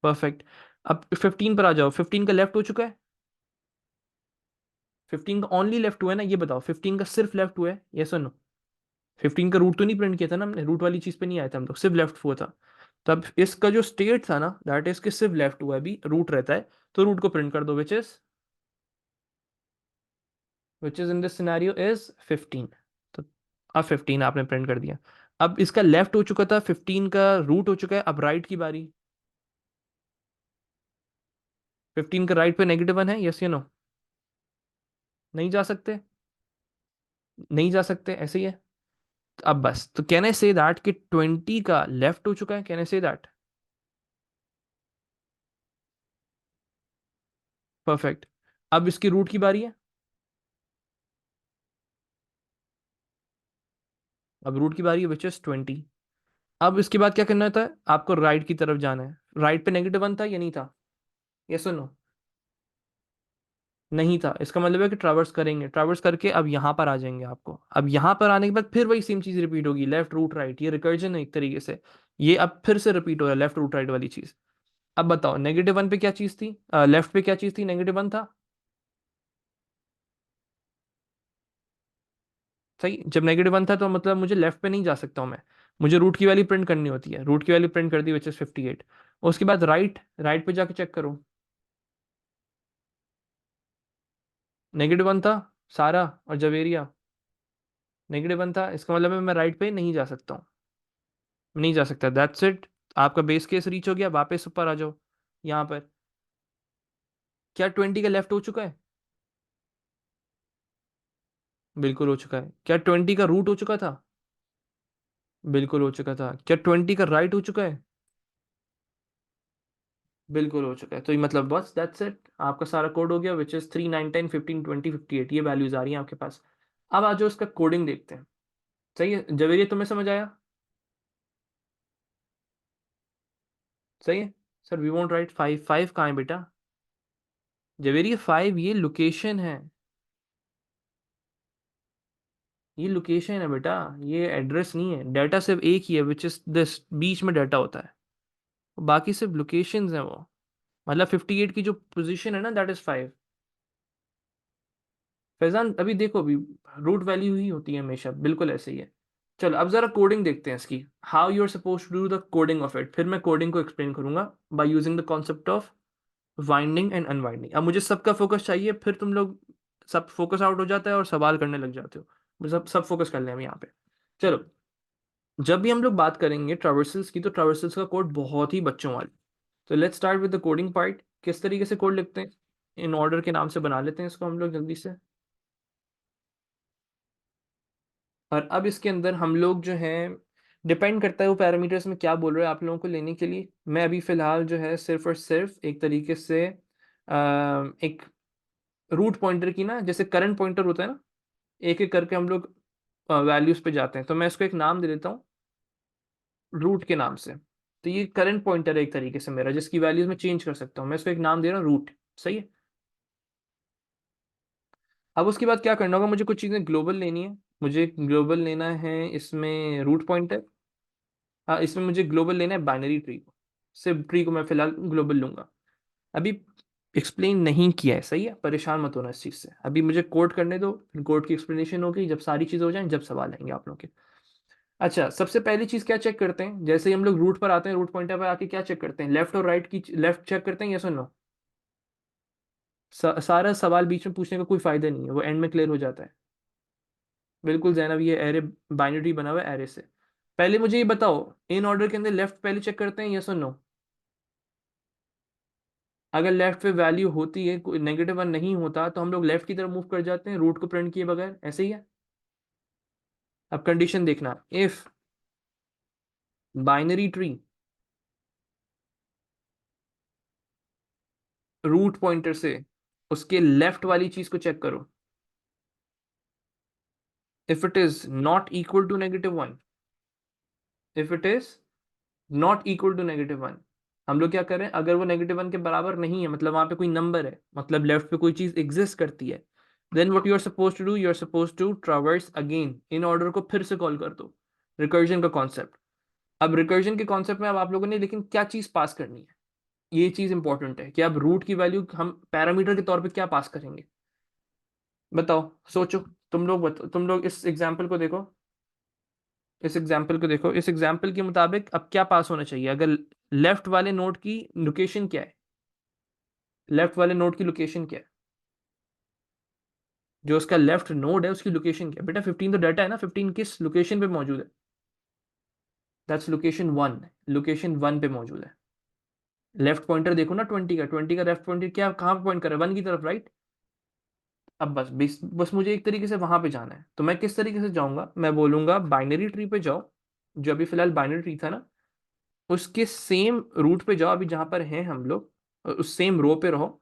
परफेक्ट। अब 15 पर आ जाओ। 15 का लेफ्ट हो चुका है। 15 का ओनली लेफ्ट हुआ है ना, ये बताओ, 15 का सिर्फ लेफ्ट हुआ है, ये सुनो। 15 का रूट तो नहीं प्रिंट किया था ना हमने, रूट वाली चीज पे नहीं आया था हम लोग, सिर्फ लेफ्ट हुआ था। तब इसका जो स्टेट था ना, दैट इज कि सिर्फ लेफ्ट हुआ है, अभी रूट रहता है। तो रूट को प्रिंट कर दो, which is in this scenario is 15। तो अब 15 आपने प्रिंट कर दिया। अब इसका लेफ्ट हो चुका था, 15 का रूट हो चुका है, अब राइट की बारी। 15 का राइट पे -1 है, यस या नो? नहीं जा सकते? नहीं जा सकते, ऐसे ही है। अब बस, तो कैन आई से दैट कि 20 का लेफ्ट हो चुका है, can I say that? Perfect. अब इसकी रूट की बारी है। अब रूट की बारी है, विच इज 20। अब इसके बाद क्या करना होता है? आपको राइट की तरफ जाना है। राइट पे -1 था या नहीं था? ये सुनो। नहीं था, इसका मतलब है कि ट्रैवर्स करेंगे, ट्रैवर्स करके अब यहां पर आ जाएंगे आपको। अब यहां पर आने के बाद फिर वही सेम चीज रिपीट होगी, लेफ्ट रूट राइट, ये रिकर्जन है एक तरीके से। ये अब फिर से रिपीट हो रहा है, लेफ्ट रूट राइट वाली चीज। अब बताओ, -1 पे क्या चीज थी, लेफ्ट पे क्या चीज थी? -1 था। सही। जब -1 था तो मतलब मुझे लेफ्ट पे नहीं जा सकता हूँ मैं। मुझे रूट की वैल्यू प्रिंट करनी होती है, रूट की वैल्यू प्रिंट कर दी, विच इज 58। उसके बाद राइट, राइट पे जाके चेक करो। -1 था सारा, और जवेरिया -1 था, इसका मतलब है मैं राइट पे नहीं जा सकता हूँ। नहीं जा सकता, दैट्स इट। आपका बेस केस रीच हो गया, वापस ऊपर आ जाओ यहाँ पर। क्या 20 का लेफ्ट हो चुका है? बिल्कुल हो चुका है। क्या 20 का रूट हो चुका था? बिल्कुल हो चुका था। क्या 20 का राइट हो चुका है? बिल्कुल हो चुका है। तो ये मतलब बस दैट्स इट, आपका सारा कोड हो गया, विच इज 3 9 10 15 20 58, ये वैल्यूज आ रही हैं आपके पास। अब आ जाओ इसका कोडिंग देखते हैं। सही है जवेरिया, तुम्हें समझ आया? सही है। सर वी वोंट राइट 5, 5 कहाँ है बेटा? जवेरिया 5 ये लोकेशन है। ये लोकेशन है बेटा, ये एड्रेस नहीं है। डाटा सिर्फ एक ही है, विच इज दिस, बीच में डाटा होता है। बाकी सिर्फ लोकेशंस हैं वो। मतलब 58 की जो पोजीशन है ना, दैट इज 5। फैजान अभी देखो, अभी रूट वैल्यू ही होती है हमेशा, बिल्कुल ऐसे ही है। चलो अब जरा कोडिंग देखते हैं इसकी, how you are suppose to do the coding of it. फिर मैं कोडिंग को एक्सप्लेन करूंगा by using the concept of winding and unwinding. अब मुझे सबका फोकस चाहिए, फिर तुम लोग सब फोकस आउट हो जाता है और सवाल करने लग जाते हो। मुझे सब सब फोकस कर लें हम यहाँ पे। चलो, जब भी हम लोग बात करेंगे ट्रावर्सल्स की, तो ट्रावर्सल्स का कोड बहुत ही बच्चों वाली। तो let's start with the coding part. किस तरीके से कोड लिखते हैं? इन ऑर्डर के नाम से बना लेते हैं इसको हम लोग जल्दी से। और अब इसके अंदर हम लोग जो है, डिपेंड करता है वो पैरामीटर्स में क्या बोल रहे हैं आप लोगों को लेने के लिए। मैं अभी फिलहाल जो है सिर्फ और सिर्फ एक तरीके से एक रूट पॉइंटर की ना, जैसे करंट पॉइंटर होता है ना, एक एक करके हम लोग वैल्यूज पे जाते हैं, तो मैं इसको एक नाम दे देता हूँ रूट के नाम से। तो ये करंट पॉइंटर है एक तरीके से मेरा, जिसकी वैल्यूज मैं चेंज कर सकता हूँ, मैं इसको एक नाम दे रहा हूँ रूट। सही है। अब उसके बाद क्या करना होगा, मुझे कुछ चीजें ग्लोबल लेनी है। मुझे ग्लोबल लेना है इसमें रूट पॉइंटर, इसमें मुझे ग्लोबल लेना है बाइनरी ट्री को। सिर्फ ट्री को मैं फिलहाल ग्लोबल लूंगा। अभी एक्सप्लेन नहीं किया है, सही है, परेशान मत होना इस चीज से। अभी मुझे कोड करने दो, कोड की एक्सप्लेनेशन होगी जब सारी चीजें हो जाएं, जब सवाल आएंगे आप लोगों के। अच्छा, सबसे पहली चीज क्या चेक करते हैं, जैसे ही हम लोग रूट पर आते हैं, रूट पॉइंटर पर आके क्या चेक करते हैं, लेफ्ट और राइट की, लेफ्ट चेक करते हैं, यस और नो। सारा सवाल बीच में पूछने का कोई फायदा नहीं है, वो एंड में क्लियर हो जाता है। बिल्कुल जैनब, ये एरे बाइनरी बना हुआ है एरे से। पहले मुझे ये बताओ, इन ऑर्डर के अंदर लेफ्ट पहले चेक करते हैं, यस और नो। अगर लेफ्ट पे वैल्यू होती है, कोई नेगेटिव वन नहीं होता, तो हम लोग लेफ्ट की तरफ मूव कर जाते हैं रूट को प्रिंट किए बगैर, ऐसे ही है। अब कंडीशन देखना, if binary tree root pointer से उसके लेफ्ट वाली चीज को चेक करो, if it is not equal to -1, if it is not equal to -1, हम लोग क्या करें, अगर वो -1 के बराबर नहीं है, मतलब वहां पे कोई नंबर है, मतलब लेफ्ट पे कोई चीज एग्जिस्ट करती है, then what you are suppose to do, you are suppose to traverse again, in order को फिर से कॉल कर दो। रिकर्जन का कॉन्सेप्ट। अब रिकर्जन के कॉन्सेप्ट में अब आप लोगों ने लेकिन क्या चीज पास करनी है, ये चीज इंपॉर्टेंट है कि अब रूट की वैल्यू हम पैरामीटर के तौर पे क्या पास करेंगे। बताओ, सोचो। तुम लोग तुम लोग इस एग्जाम्पल को देखो, इस एग्जाम्पल को देखो, इस एग्जाम्पल के मुताबिक अब क्या पास होना चाहिए, अगर लेफ्ट वाले नोड की लोकेशन क्या है, लेफ्ट वाले नोड की लोकेशन क्या है, जो उसका लेफ्ट नोड है उसकी लोकेशन क्या है। बेटा 15 तो डाटा है ना, 15 किस लोकेशन पे मौजूद है, दैट्स लोकेशन 1, लोकेशन 1 पे मौजूद है। लेफ्ट पॉइंटर देखो ना 20 का, 20 का लेफ्ट पॉइंटर क्या कहाँ पे पॉइंट कर रहा है, 1 की तरफ, राइट। अब बस मुझे एक तरीके से वहां पे जाना है, तो मैं किस तरीके से जाऊंगा, मैं बोलूंगा बाइनरी ट्री पे जाओ, जो अभी फिलहाल बाइनरी ट्री था ना, उसके सेम रूट पे जाओ, अभी जहां पर हैं हम लोग, उस सेम रो पे रहो।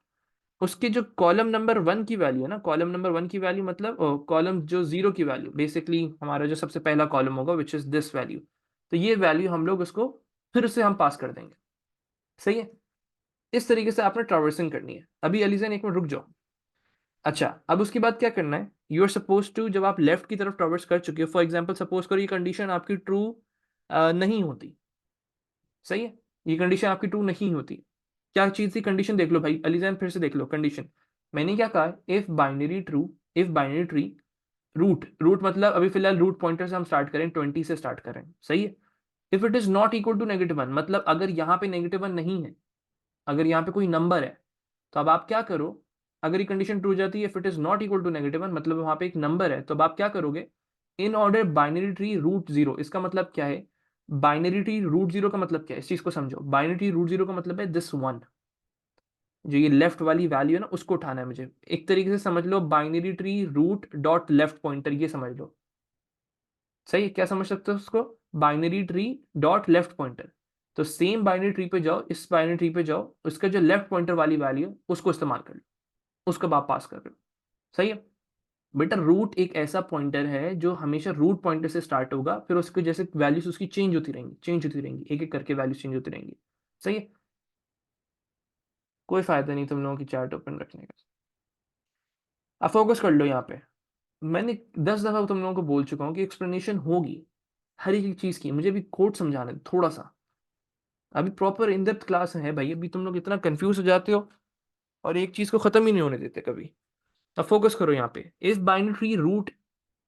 उसके जो कॉलम नंबर 1 की वैल्यू है ना, कॉलम नंबर 1 की वैल्यू मतलब कॉलम जो 0 की वैल्यू, बेसिकली हमारा जो सबसे पहला कॉलम होगा विच इज दिस वैल्यू, तो ये वैल्यू हम लोग उसको फिर से हम पास कर देंगे। सही है। इस तरीके से आपने ट्रावर्सिंग करनी है। अभी अलीजन एक मिनट रुक जाओ। अच्छा, अब उसके बाद क्या करना है, यू आर सपोज टू, जब आप लेफ्ट की तरफ ट्रावर्स कर चुके हो, फॉर एग्जाम्पल सपोज करो ये कंडीशन आपकी ट्रू नहीं होती। सही है। ये कंडीशन आपकी ट्रू नहीं होती। क्या चीज थी कंडीशन, देख लो भाई अलीजैन, फिर से देख लो कंडीशन। मैंने क्या कहा, if binary true, if binary tree root, root मतलब अभी फिलहाल रूट पॉइंटर से हम स्टार्ट करें, 20 से स्टार्ट करें, सही है। If it is not equal to -1, मतलब अगर यहाँ पे -1 नहीं है, अगर यहाँ पे कोई नंबर है, तो अब आप क्या करो, अगर ये कंडीशन ट्रू जाती है, if it is not equal to -1, मतलब वहां पे एक नंबर है, तो अब आप क्या करोगे, in order binary tree root 0, इसका मतलब क्या है, बाइनरी ट्री रूट 0 का मतलब क्या है, इस चीज को समझो, बाइनरी ट्री रूट 0 का मतलब है दिस 1, जो ये लेफ्ट वाली वैल्यू है ना, उसको उठाना है मुझे, एक तरीके से समझ लो binary tree root dot left pointer, ये समझ लो। सही है, क्या समझ सकते हो उसको, binary tree dot left pointer. तो सेम बाइनरी ट्री पे जाओ, इस बाइनरी ट्री पे जाओ, उसका जो लेफ्ट पॉइंटर वाली वैल्यू है उसको इस्तेमाल कर लो, उसका आप पास कर रहे हो। सही है। बेटा रूट एक ऐसा पॉइंटर है जो हमेशा रूट पॉइंटर से स्टार्ट होगा, फिर उसके जैसे वैल्यूज उसकी चेंज होती रहेंगी, चेंज होती रहेंगी, एक एक करके वैल्यूज चेंज होती रहेंगी। सही है। कोई फायदा नहीं तुम लोगों की चार्ट ओपन रखने का। अब फोकस कर लो यहाँ पे। मैंने 10 दफा तुम लोगों को बोल चुका हूँ कि एक्सप्लेनेशन होगी हर एक चीज की, मुझे भी कोड समझाना है थोड़ा सा। अभी प्रॉपर इन डेप्थ क्लास है भाई, अभी तुम लोग इतना कंफ्यूज हो जाते हो और एक चीज को खत्म ही नहीं होने देते कभी। अब फोकस करो यहाँ पे, इस बाइनरी रूट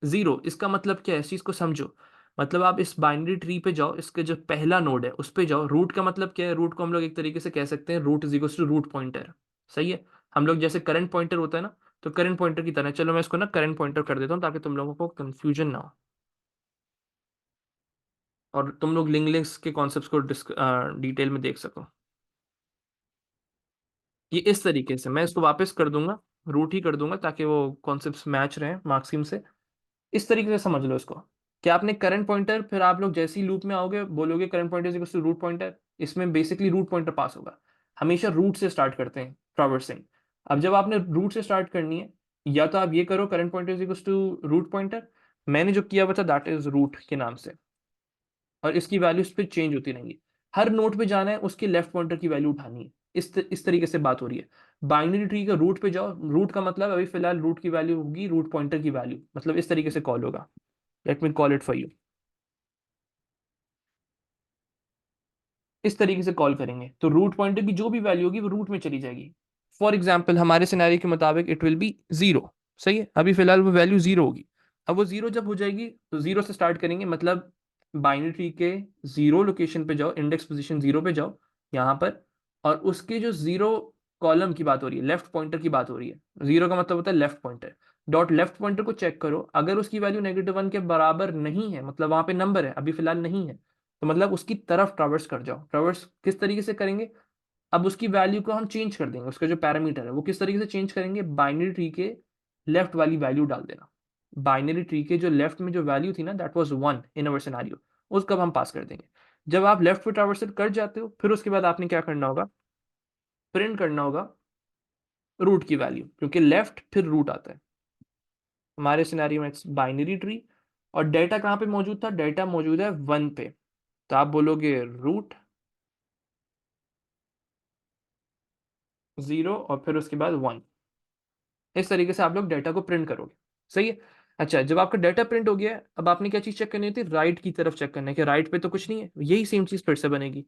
0, इसका मतलब क्या है, इस चीज को समझो। मतलब आप इस बाइनरी ट्री पे जाओ, इसके जो पहला नोड है उस पे जाओ, रूट का मतलब क्या है, रूट को हम लोग एक तरीके से कह सकते हैं root is equal to root pointer. सही है। हम लोग जैसे करंट पॉइंटर होता है ना, तो करंट पॉइंटर की तरह, चलो मैं इसको ना करंट पॉइंटर कर देता हूँ ताकि तुम लोगों को कंफ्यूजन ना हो, और तुम लोग लिंक लिंक्स के कॉन्सेप्ट्स को डिटेल में देख सको। ये इस तरीके से मैं इसको वापस कर दूंगा, रूट ही कर दूंगा ताकि वो कॉन्सेप्ट्स मैच रहे मार्क्सिम से। इस तरीके से समझ लो इसको, कि आपने करंट पॉइंटर, फिर आप लोग जैसे ही लूप में आओगे बोलोगे current pointer equals to root pointer, इसमें बेसिकली रूट पॉइंटर पास होगा। हमेशा रूट से स्टार्ट करते हैं ट्रैवर्सिंग। अब जब आपने रूट से स्टार्ट करनी है, या तो आप ये करो current pointer is equal to root pointer, मैंने जो किया हुआ था दैट इज रूट के नाम से, और इसकी वैल्यूज फिर चेंज होती रहेंगी। हर नोड पे जाना है, उसके लेफ्ट पॉइंटर की वैल्यू उठानी है। इस तरीके से बात हो रही है। बाइनरी ट्री का रूट पे जाओ, रूट का मतलब अभी फिलहाल रूट की वैल्यू होगी रूट पॉइंटर की वैल्यू, मतलब इस तरीके से कॉल होगा। Let me call it for you. इस तरीके से कॉल करेंगे तो रूट पॉइंटर की जो भी वैल्यू होगी वो रूट में चली जाएगी। फॉर एग्जाम्पल हमारे सिनेरियो के मुताबिक इट विल बी जीरो। सही है, अभी फिलहाल वो वैल्यू जीरो होगी। अब वो जीरो जब हो जाएगी तो जीरो से स्टार्ट करेंगे, मतलब बाइनरी ट्री के जीरो लोकेशन पे जाओ, इंडेक्स पोजीशन जीरो पे जाओ यहाँ पर, और उसके जो जीरो कॉलम की बात हो रही है, लेफ्ट पॉइंटर की बात हो रही है, जीरो का मतलब होता है left pointer. Dot left pointer को चेक करो, अगर उसकी वैल्यू -1 के बराबर नहीं है, मतलब वहां पे नंबर है अभी फिलहाल नहीं है, तो मतलब उसकी तरफ ट्रावर्स कर जाओ। ट्रावर्स किस तरीके से करेंगे, अब उसकी वैल्यू को हम चेंज कर देंगे, उसका जो पैरामीटर है वो किस तरीके से चेंज करेंगे, बाइनरी ट्री के लेफ्ट वाली वैल्यू डाल देना। बाइनरी ट्री के जो लेफ्ट में जो वैल्यू थी ना, that was 1 in our scenario, उसका हम पास कर देंगे। जब आप लेफ्ट पे ट्रावर्सल कर जाते हो, फिर उसके बाद आपने क्या करना होगा, प्रिंट करना होगा रूट की वैल्यू, क्योंकि लेफ्ट फिर रूट आता है। हमारे सिनेरियो में इट्स बाइनरी ट्री, और डेटा कहाँ पे मौजूद था, डेटा मौजूद है 1 पे, तो आप बोलोगे रूट 0 और फिर उसके बाद 1। इस तरीके से आप लोग डेटा को प्रिंट करोगे। सही है। अच्छा, जब आपका डाटा प्रिंट हो गया है, अब आपने क्या चीज चेक करनी थी, राइट की तरफ चेक करना है कि राइट पे तो कुछ नहीं है, यही सेम चीज फिर से बनेगी।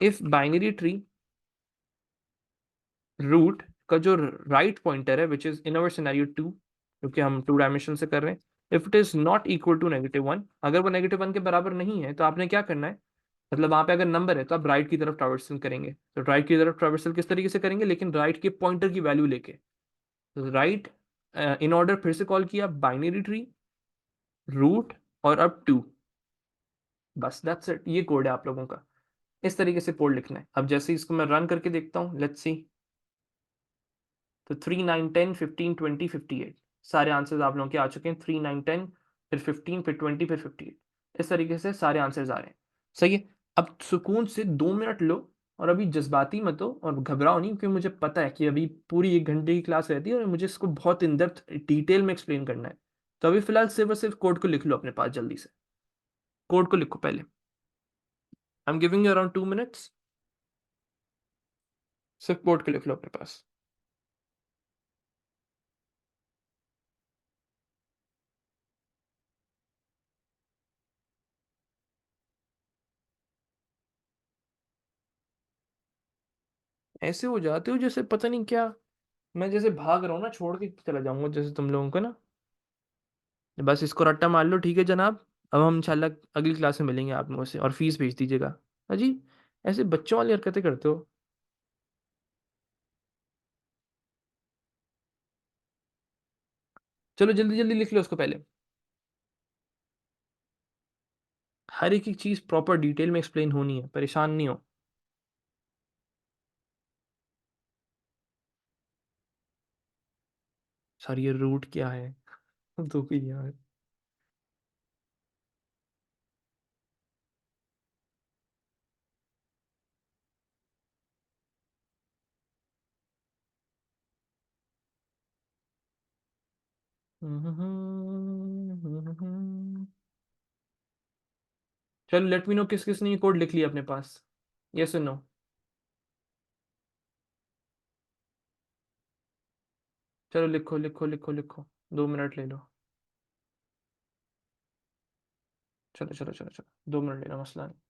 इफ बाइनरी ट्री रूट का जो राइट पॉइंटर है which is in our scenario 2, क्योंकि हम 2 डायमेंशन से कर रहे हैं, if it is not equal to -1, अगर वो -1 के बराबर नहीं है तो आपने क्या करना है, मतलब वहां पे अगर नंबर है तो आप राइट की तरफ ट्रावर्सल करेंगे। तो राइट की तरफ ट्रावर्सल किस तरीके से करेंगे, लेकिन राइट के पॉइंटर की वैल्यू लेके। राइट इन ऑर्डर फिर से कॉल किया, बाइनरी ट्री, रूट, और अब 2। बस दैट्स इट, ये कोड है आप लोगों का। इस तरीके से कोड लिखना है। अब जैसे इसको मैं रन करके देखता हूँ, लेट्स सी। तो 3 9 10 15 20 58 सारे आंसर्स आप लोगों के आ चुके हैं। 3 9 10 फिर 15 फिर 20 फिर 58, इस तरीके से सारे आंसर्स आ रहे हैं। सही है। अब सुकून से 2 मिनट लो, और अभी जज्बाती मत हो और घबराओ नहीं, क्योंकि मुझे पता है कि अभी पूरी 1 घंटे की क्लास रहती है और मुझे इसको बहुत इन डेप्थ डिटेल में एक्सप्लेन करना है। तो अभी फिलहाल सिर्फ और सिर्फ कोड को लिख लो अपने पास, जल्दी से कोड को लिखो पहले। I am giving you around 2 minutes, सिर्फ कोड को लिख लो अपने पास। ऐसे हो जाते हो जैसे पता नहीं क्या, मैं जैसे भाग रहा हूँ ना, छोड़ के चला जाऊंगा जैसे तुम लोगों को ना। बस इसको रट्टा मार लो, ठीक है जनाब। अब हम इंशाल्लाह अगली क्लास में मिलेंगे आप लोगों से, और फीस भेज दीजिएगा। अजी, ऐसे बच्चों वाली हरकतें करते हो। चलो जल्दी जल्दी लिख लो उसको पहले। हर एक एक चीज प्रॉपर डिटेल में एक्सप्लेन होनी है, परेशान नहीं हो। सर ये रूट क्या है, तो भी यार। चलो लेट मी नो किस किस ने ये कोड लिख लिया अपने पास, यस और नो। चलो लिखो लिखो लिखो लिखो, 2 मिनट ले लो। चलो चलो चलो चलो, 2 मिनट ले लो, मसला नहीं।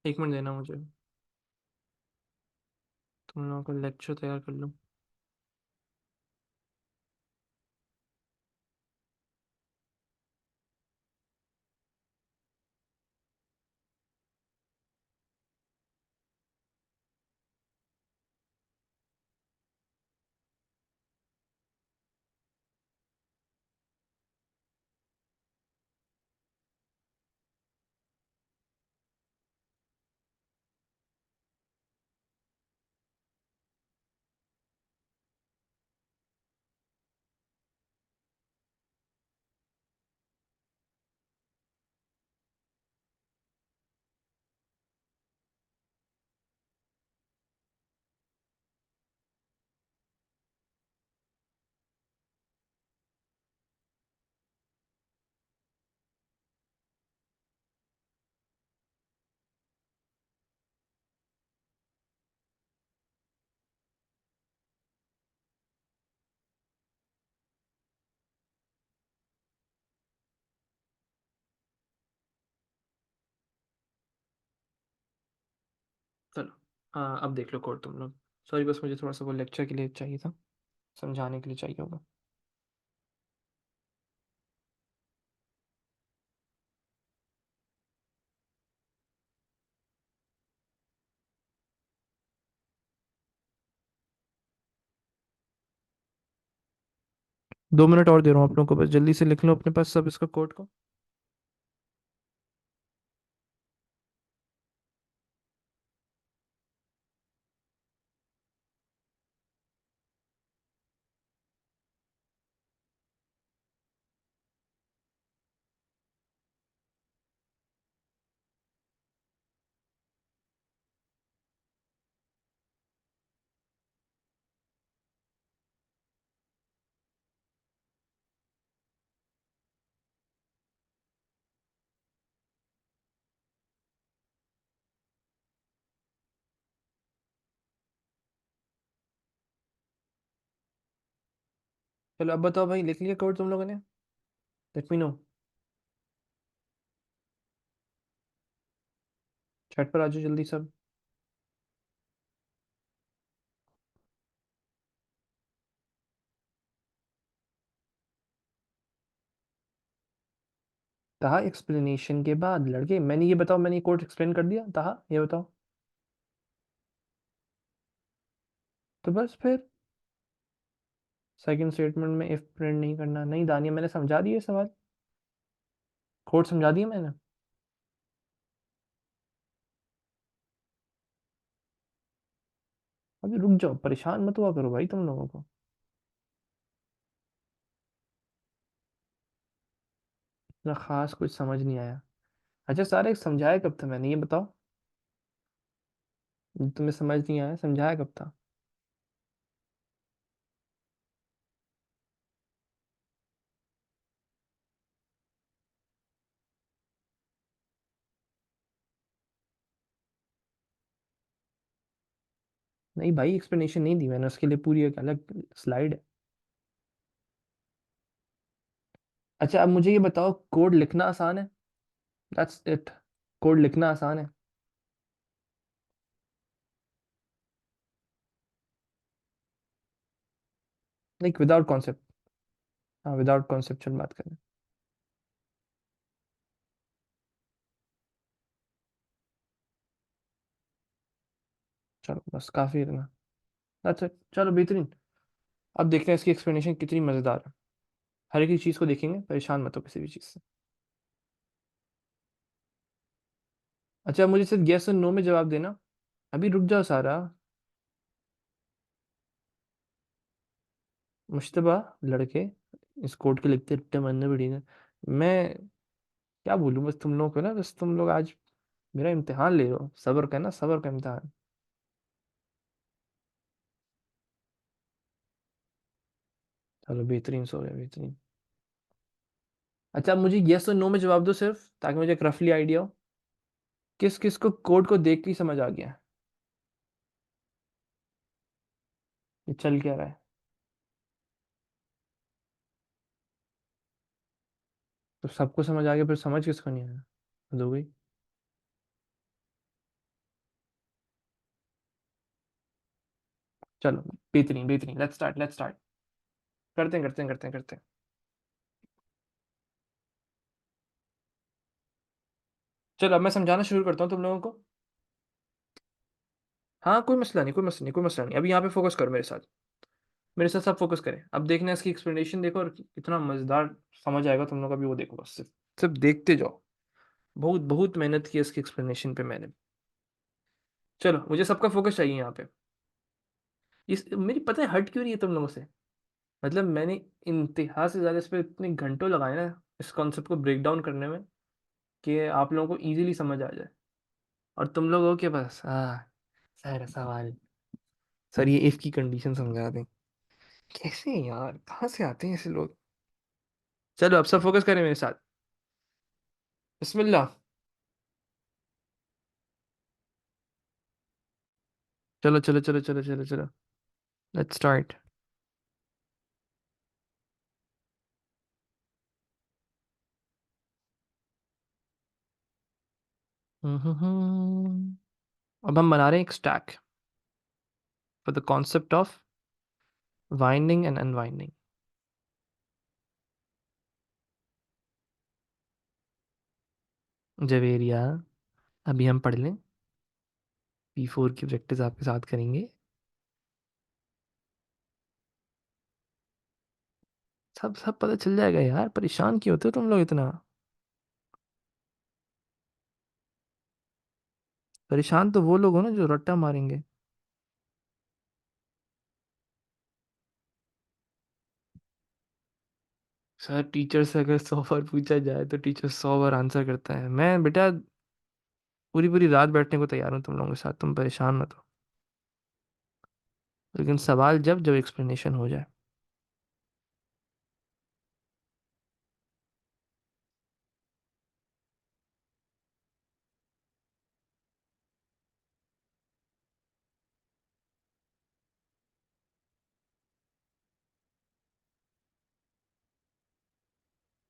एक मिनट देना मुझे, तुम लोगों का लेक्चर तैयार कर लूँ। चलो, हाँ अब देख लो कोड तुम लोग। सॉरी, बस मुझे थोड़ा सा वो लेक्चर के लिए चाहिए था, समझाने के लिए चाहिए होगा। 2 मिनट और दे रहा हूँ आप लोगों को, बस जल्दी से लिख लो अपने पास सब इसका कोड को। चलो अब बताओ भाई, लिख लिया कोड तुम लोगों ने? Let me know. चैट पर आ जाओ जल्दी सब। कहा एक्सप्लेनेशन के बाद लड़के, मैंने ये बताओ, मैंने ये कोड एक्सप्लेन कर दिया? कहा ये बताओ। तो बस फिर सेकंड स्टेटमेंट में इफ प्रिंट नहीं करना, नहीं दानिया मैंने समझा दिया ये सवाल, कोड समझा दिया मैंने। अभी रुक जाओ, परेशान मत हुआ करो भाई तुम लोगों को। इतना खास कुछ समझ नहीं आया। अच्छा सारे समझाया कब था मैंने, ये बताओ। तुम्हें समझ नहीं आया, समझाया कब था? नहीं भाई, एक्सप्लेनेशन नहीं दी मैंने, उसके लिए पूरी एक अलग स्लाइड है। अच्छा अब मुझे ये बताओ, कोड लिखना आसान है? That's it. कोड लिखना आसान है? Like without concept. हाँ विदाउट कॉन्सेप्चुअल बात करें। चलो बस काफी है इतना। दैट्स इट, चलो बेहतरीन। अब देखते हैं इसकी एक्सप्लेनेशन कितनी मजेदार है। हर एक चीज को देखेंगे, परेशान मत हो किसी भी चीज से। अच्छा मुझे सिर्फ यस और नो में जवाब देना। अभी रुक जाओ सारा। मुश्तबा लड़के, इस कोड के लिखते रट्टे मारने पड़ी ना। मैं क्या बोलूं, बस तुम लोग को ना, बस तुम लोग आज मेरा इम्तिहान ले रहे हो, सब्र का ना, सब्र का इम्तिहान। चलो बेहतरीन, सो गया बेहतरीन। अच्छा अब मुझे यस और नो में जवाब दो सिर्फ, ताकि मुझे एक रफली आइडिया हो किस किस को कोड को देख के ही समझ आ गया है, ये चल क्या रहा है। तो सबको समझ आ गया, फिर समझ किसको नहीं आया? हद हो गई। चलो बेहतरीन बेहतरीन, लेट्स स्टार्ट लेट्स स्टार्ट। करते हैं करते हैं करते हैं करते हैं। चलो अब मैं समझाना शुरू करता हूँ तुम लोगों को। हाँ कोई मसला नहीं, कोई मसला नहीं, कोई मसला नहीं, अभी यहाँ पे फोकस करो मेरे साथ। मेरे साथ सब फोकस करें, अब देखना है इसकी एक्सप्लेनेशन देखो, और कितना मजेदार समझ आएगा तुम लोग, अभी वो देखो, बस सिर्फ सिर्फ देखते जाओ। बहुत बहुत मेहनत की है इसकी एक्सप्लेनेशन पे मैंने। चलो मुझे सबका फोकस चाहिए यहाँ पे। इस मेरी पता है हट क्यों रही है तुम लोगों से। मतलब मैंने इंतहा से ज़्यादा इस पर इतने घंटों लगाए ना, इस कॉन्सेप्ट को ब्रेक डाउन करने में, कि आप लोगों को इजीली समझ आ जाए। और तुम लोग हो के बस हाँ, सर सवाल, सर ये इफ की कंडीशन समझा दें। कैसे यार, कहाँ से आते हैं ऐसे लोग। चलो अब सब फोकस करें मेरे साथ। बिस्मिल्लाह। चलो चलो चलो चलो चलो चलो, लेट्स स्टार्ट। अब हम बना रहे हैं एक stack for the concept of winding and unwinding. Javeria, अभी हम पढ़ लें, P4 की प्रैक्टिस आपके साथ करेंगे। सब सब पता चल जाएगा यार, परेशान क्यों होते हो तुम लोग इतना? परेशान तो वो लोग हो ना जो रट्टा मारेंगे। सर टीचर से अगर 100 बार पूछा जाए तो टीचर 100 बार आंसर करता है। मैं बेटा पूरी पूरी रात बैठने को तैयार हूँ तुम लोगों के साथ, तुम परेशान मत हो। लेकिन सवाल जब जब एक्सप्लेनेशन हो जाए।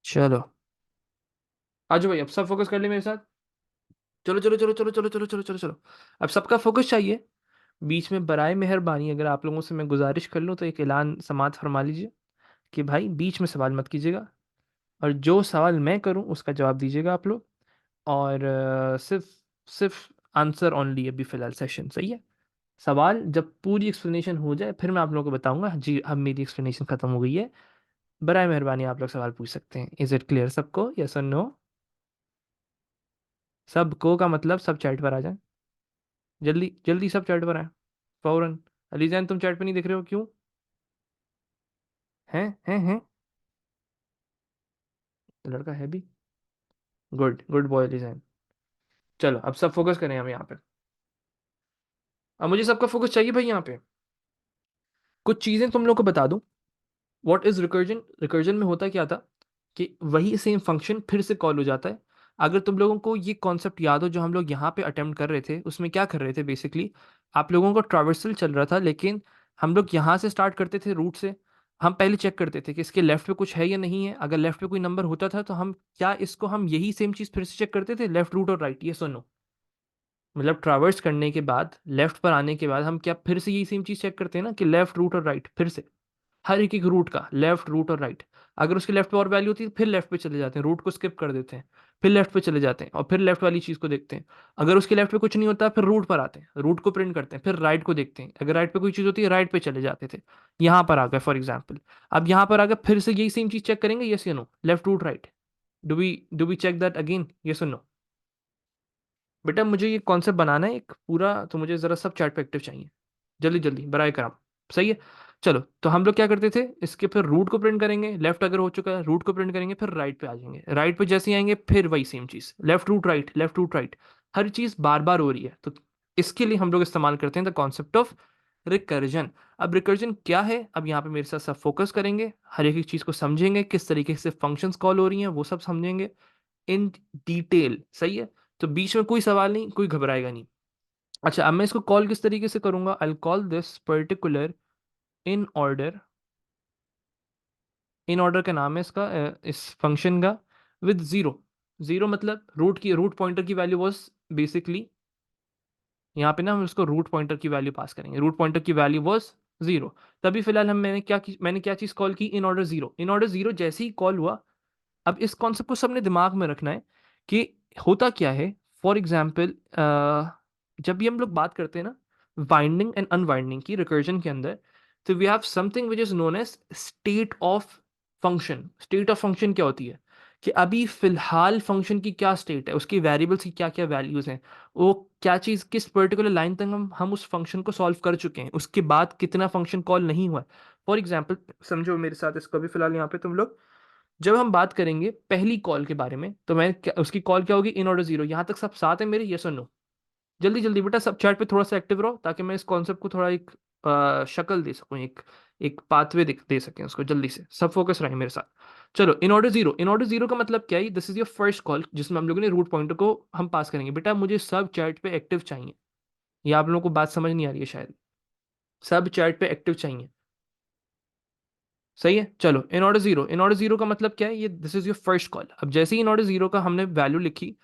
चलो आ जाओ भाई, अब सब फोकस कर ले मेरे साथ। चलो चलो चलो चलो चलो चलो चलो चलो चलो। अब सबका फोकस चाहिए। बीच में बराए मेहरबानी अगर आप लोगों से मैं गुजारिश कर लूँ तो एक ऐलान समात फरमा लीजिए कि भाई बीच में सवाल मत कीजिएगा, और जो सवाल मैं करूँ उसका जवाब दीजिएगा आप लोग। और सिर्फ सिर्फ आंसर ओनली अभी फ़िलहाल सेशन, सही है? सवाल जब पूरी एक्सप्लेनेशन हो जाए फिर मैं आप लोगों को बताऊंगा जी अब मेरी एक्सप्लेनेशन खत्म हो गई है। बराए मेहरबानी आप लोग सवाल पूछ सकते हैं। इज इट क्लियर सबको, यस और नो? सबको का मतलब सब चैट पर आ जाएं। जल्दी जल्दी सब चैट पर आए फौरन। अलीजैन तुम चैट पे नहीं दिख रहे हो क्यों? हैं? लड़का है भी। Good good boy Alizain. चलो अब सब फोकस करें हम यहाँ पे। अब मुझे सबका फोकस चाहिए भाई यहाँ पे। कुछ चीजें तुम लोग को बता दूं। What is recursion? रिकर्जन में होता क्या था कि वही सेम फंक्शन फिर से कॉल हो जाता है। अगर तुम लोगों को ये कॉन्सेप्ट याद हो जो हम लोग यहाँ पे अटेम्प्ट कर रहे थे, उसमें क्या कर रहे थे बेसिकली, आप लोगों को ट्रैवर्सल चल रहा था, लेकिन हम लोग यहाँ से स्टार्ट करते थे रूट से। हम पहले चेक करते थे कि इसके लेफ्ट पे कुछ है या नहीं है। अगर लेफ्ट पे कोई नंबर होता था तो हम क्या इसको हम यही सेम चीज़ फिर से चेक करते थे, लेफ्ट रूट और राइट, ये सुनो। मतलब ट्रैवर्स करने के बाद लेफ्ट पर आने के बाद हम क्या फिर से यही सेम चीज़ चेक करते हैं ना कि लेफ्ट रूट और राइट फिर से, हर एक एक रूट का लेफ्ट रूट और राइट। अगर उसके लेफ्ट पे और वैल्यू होती है फिर लेफ्ट पे चले जाते हैं, रूट को स्किप कर देते हैं, फिर लेफ्ट पे चले जाते हैं और फिर लेफ्ट वाली चीज को देखते हैं। अगर उसके लेफ्ट पे कुछ नहीं होता फिर रूट पर आते हैं, रूट को प्रिंट करते हैं, फिर राइट को देखते हैं, अगर राइट पे कोई चीज होती है राइट पे चले जाते थे। यहाँ पर आ गए फॉर एग्जाम्पल। अब यहाँ पर आकर फिर से यही सेम चीज चेक करेंगे, यस या no, left root right. Do we check that again, yes और नो? बेटा मुझे ये कॉन्सेप्ट बनाना है एक पूरा, तो मुझे जरा सब चैट पे एक्टिव चाहिए, जल्दी जल्दी बराए कराम। सही है? चलो तो हम लोग क्या करते थे, इसके फिर रूट को प्रिंट करेंगे, लेफ्ट अगर हो चुका है रूट को प्रिंट करेंगे, फिर राइट पे आ जाएंगे, राइट पे जैसे ही आएंगे फिर वही सेम चीज, left root right left root right. हर चीज बार बार हो रही है, तो इसके लिए हम लोग इस्तेमाल करते हैं द कॉन्सेप्ट ऑफ रिकर्जन। अब रिकर्जन क्या है, अब यहाँ पे मेरे साथ सब फोकस करेंगे, हर एक एक चीज को समझेंगे, किस तरीके से फंक्शंस कॉल हो रही हैं वो सब समझेंगे इन डिटेल। सही है? तो बीच में कोई सवाल नहीं, कोई घबराएगा नहीं। अच्छा अब मैं इसको कॉल किस तरीके से करूंगा, I call this particular in order. In order का नाम है इसका इस फंक्शन का विद जीरो। जीरो मतलब रूट पॉइंटर की वैल्यू वॉज बेसिकली, यहाँ पे ना हम इसको रूट पॉइंटर की वैल्यू पास करेंगे, रूट पॉइंटर की वैल्यू वॉज जीरो। तभी फिलहाल हम मैंने क्या चीज कॉल की, in order zero. In order zero जैसे ही कॉल हुआ, अब इस कॉन्सेप्ट को सबने दिमाग में रखना है कि होता क्या है। फॉर एग्जाम्पल जब भी हम लोग बात करते हैं ना वाइंडिंग एंड अनवाइंडिंग की रिकर्जन के अंदर, तो we have something which is known as state of function. State of function क्या होती है कि अभी फिलहाल फंक्शन की क्या स्टेट है, उसकी वेरिएबल्स की क्या क्या वैल्यूज हैं, वो क्या चीज़ किस पर्टिकुलर लाइन तक हम उस फंक्शन को सॉल्व कर चुके हैं, उसके बाद कितना फंक्शन कॉल नहीं हुआ। फॉर एग्जाम्पल समझो मेरे साथ इसको भी फिलहाल यहाँ पे तुम लोग, जब हम बात करेंगे पहली कॉल के बारे में तो उसकी कॉल क्या होगी, इन ऑर्डर जीरो। यहां तक सब साथ है मेरे, यस और नो? जल्दी जल्दी बेटा सब चैट पे थोड़ा सा एक्टिव रहो ताकि मैं इस कॉन्सेप्ट को थोड़ा एक शक्ल दे सकूं, एक एक पाथवे दे सकें उसको। जल्दी से सब फोकस रहे मेरे साथ। चलो in order zero, in order zero का मतलब क्या है, this is your first call जिसमें हम लोगों ने रूट पॉइंटर को हम पास करेंगे। बेटा मुझे सब चैट पे एक्टिव चाहिए, ये आप लोगों को बात समझ नहीं आ रही है शायद। सब चैट पे एक्टिव चाहिए। सही है? चलो in order zero, in order zero का मतलब क्या है, ये this is your first call. अब जैसे ही इन ऑर्डर जीरो का हमने वैल्यू लिखी,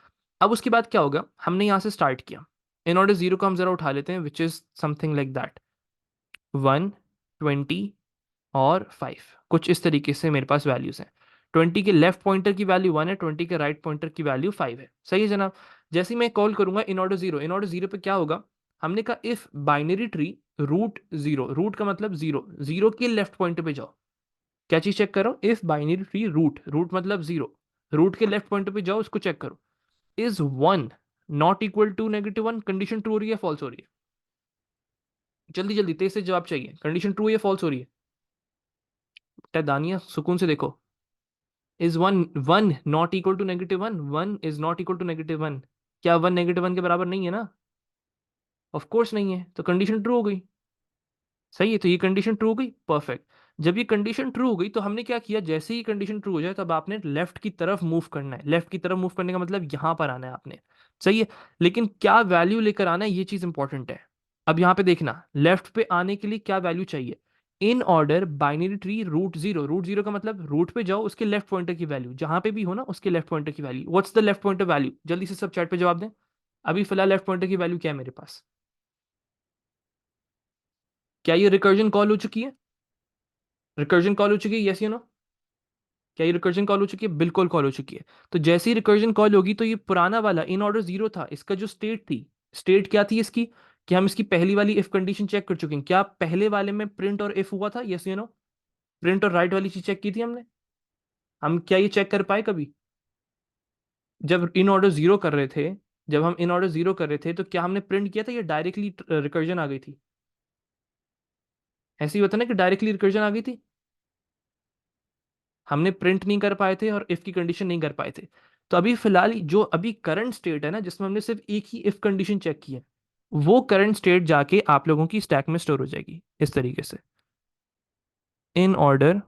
अब उसके बाद क्या होगा, हमने यहाँ से स्टार्ट किया इन ऑर्डर 0 को हम जरा उठा लेते हैं, which is something like that, 1, 20 और 5, कुछ इस तरीके से मेरे पास वैल्यूज हैं। 20 के लेफ्ट पॉइंटर की वैल्यू 1 है, 20 के राइट पॉइंटर की वैल्यू 5 है। सही है जनाब। जैसे ही मैं कॉल करूंगा इन ऑर्डर 0, इन ऑर्डर 0 पे क्या होगा, हमने कहा if binary tree root 0, root का मतलब 0, 0 के लेफ्ट पॉइंटर पे जाओ। क्या चीज चेक करो, if binary tree root, root मतलब 0, रूट के लेफ्ट पॉइंटर पे जाओ, उसको चेक करो। Is 1 not equal to -1, condition true हो रही है फॉल्स हो रही है? जल्दी जल्दी तेज से जवाब चाहिए, कंडीशन ट्रू है या फॉल्स हो रही है? दानिया सुकून से देखो। Is one one not equal to -1, 1 is not equal to -1, क्या 1 -1 के बराबर नहीं है ना? ऑफ कोर्स नहीं है, तो कंडीशन ट्रू हो गई। सही है, तो ये कंडीशन ट्रू हो गई, परफेक्ट। जब ये कंडीशन ट्रू हो गई तो हमने क्या किया, जैसे ही कंडीशन ट्रू हो जाए तब आपने लेफ्ट की तरफ मूव करना है। लेफ्ट की तरफ मूव करने का मतलब यहां पर आना है आपने। सही है, लेकिन क्या वैल्यू लेकर आना है ये चीज इंपॉर्टेंट है। अब यहां पे देखना, लेफ्ट पे आने के लिए क्या वैल्यू चाहिए। In order binary tree root 0, root 0 का मतलब रूट पे जाओ, उसके लेफ्ट पॉइंटर की वैल्यू जहां पे भी हो ना, उसके लेफ्ट पॉइंटर की value. What's the left pointer value, जल्दी से सब चैट पे जवाब दें। अभी फिलहाल लेफ्ट पॉइंटर की वैल्यू क्या है मेरे पास? क्या ये रिकर्जन कॉल हो चुकी है? रिकर्जन कॉल हो चुकी है, यस या नो? क्या ये रिकर्जन कॉल हो चुकी है? बिल्कुल कॉल हो चुकी है। तो जैसे ही रिकर्जन कॉल होगी तो ये पुराना वाला इन ऑर्डर 0 था, इसका जो स्टेट थी, स्टेट क्या थी इसकी, कि हम इसकी पहली वाली इफ कंडीशन चेक कर चुके हैं। क्या पहले वाले में प्रिंट और इफ हुआ था, यस या नो? प्रिंट और राइट वाली चीज चेक की थी हमने। हम क्या ये चेक कर पाए कभी, जब इन ऑर्डर 0 कर रहे थे, जब हम इन ऑर्डर 0 कर रहे थे तो क्या हमने प्रिंट किया था या डायरेक्टली रिकर्जन आ गई थी? ऐसे ही होता ना कि डायरेक्टली रिकर्जन आ गई थी। हमने प्रिंट नहीं कर पाए थे और इफ की कंडीशन नहीं कर पाए थे। तो अभी फिलहाल जो अभी करंट स्टेट है ना, जिसमें हमने सिर्फ एक ही इफ कंडीशन चेक की है, वो करंट स्टेट जाके आप लोगों की स्टैक में स्टोर हो जाएगी इस तरीके से। इन ऑर्डर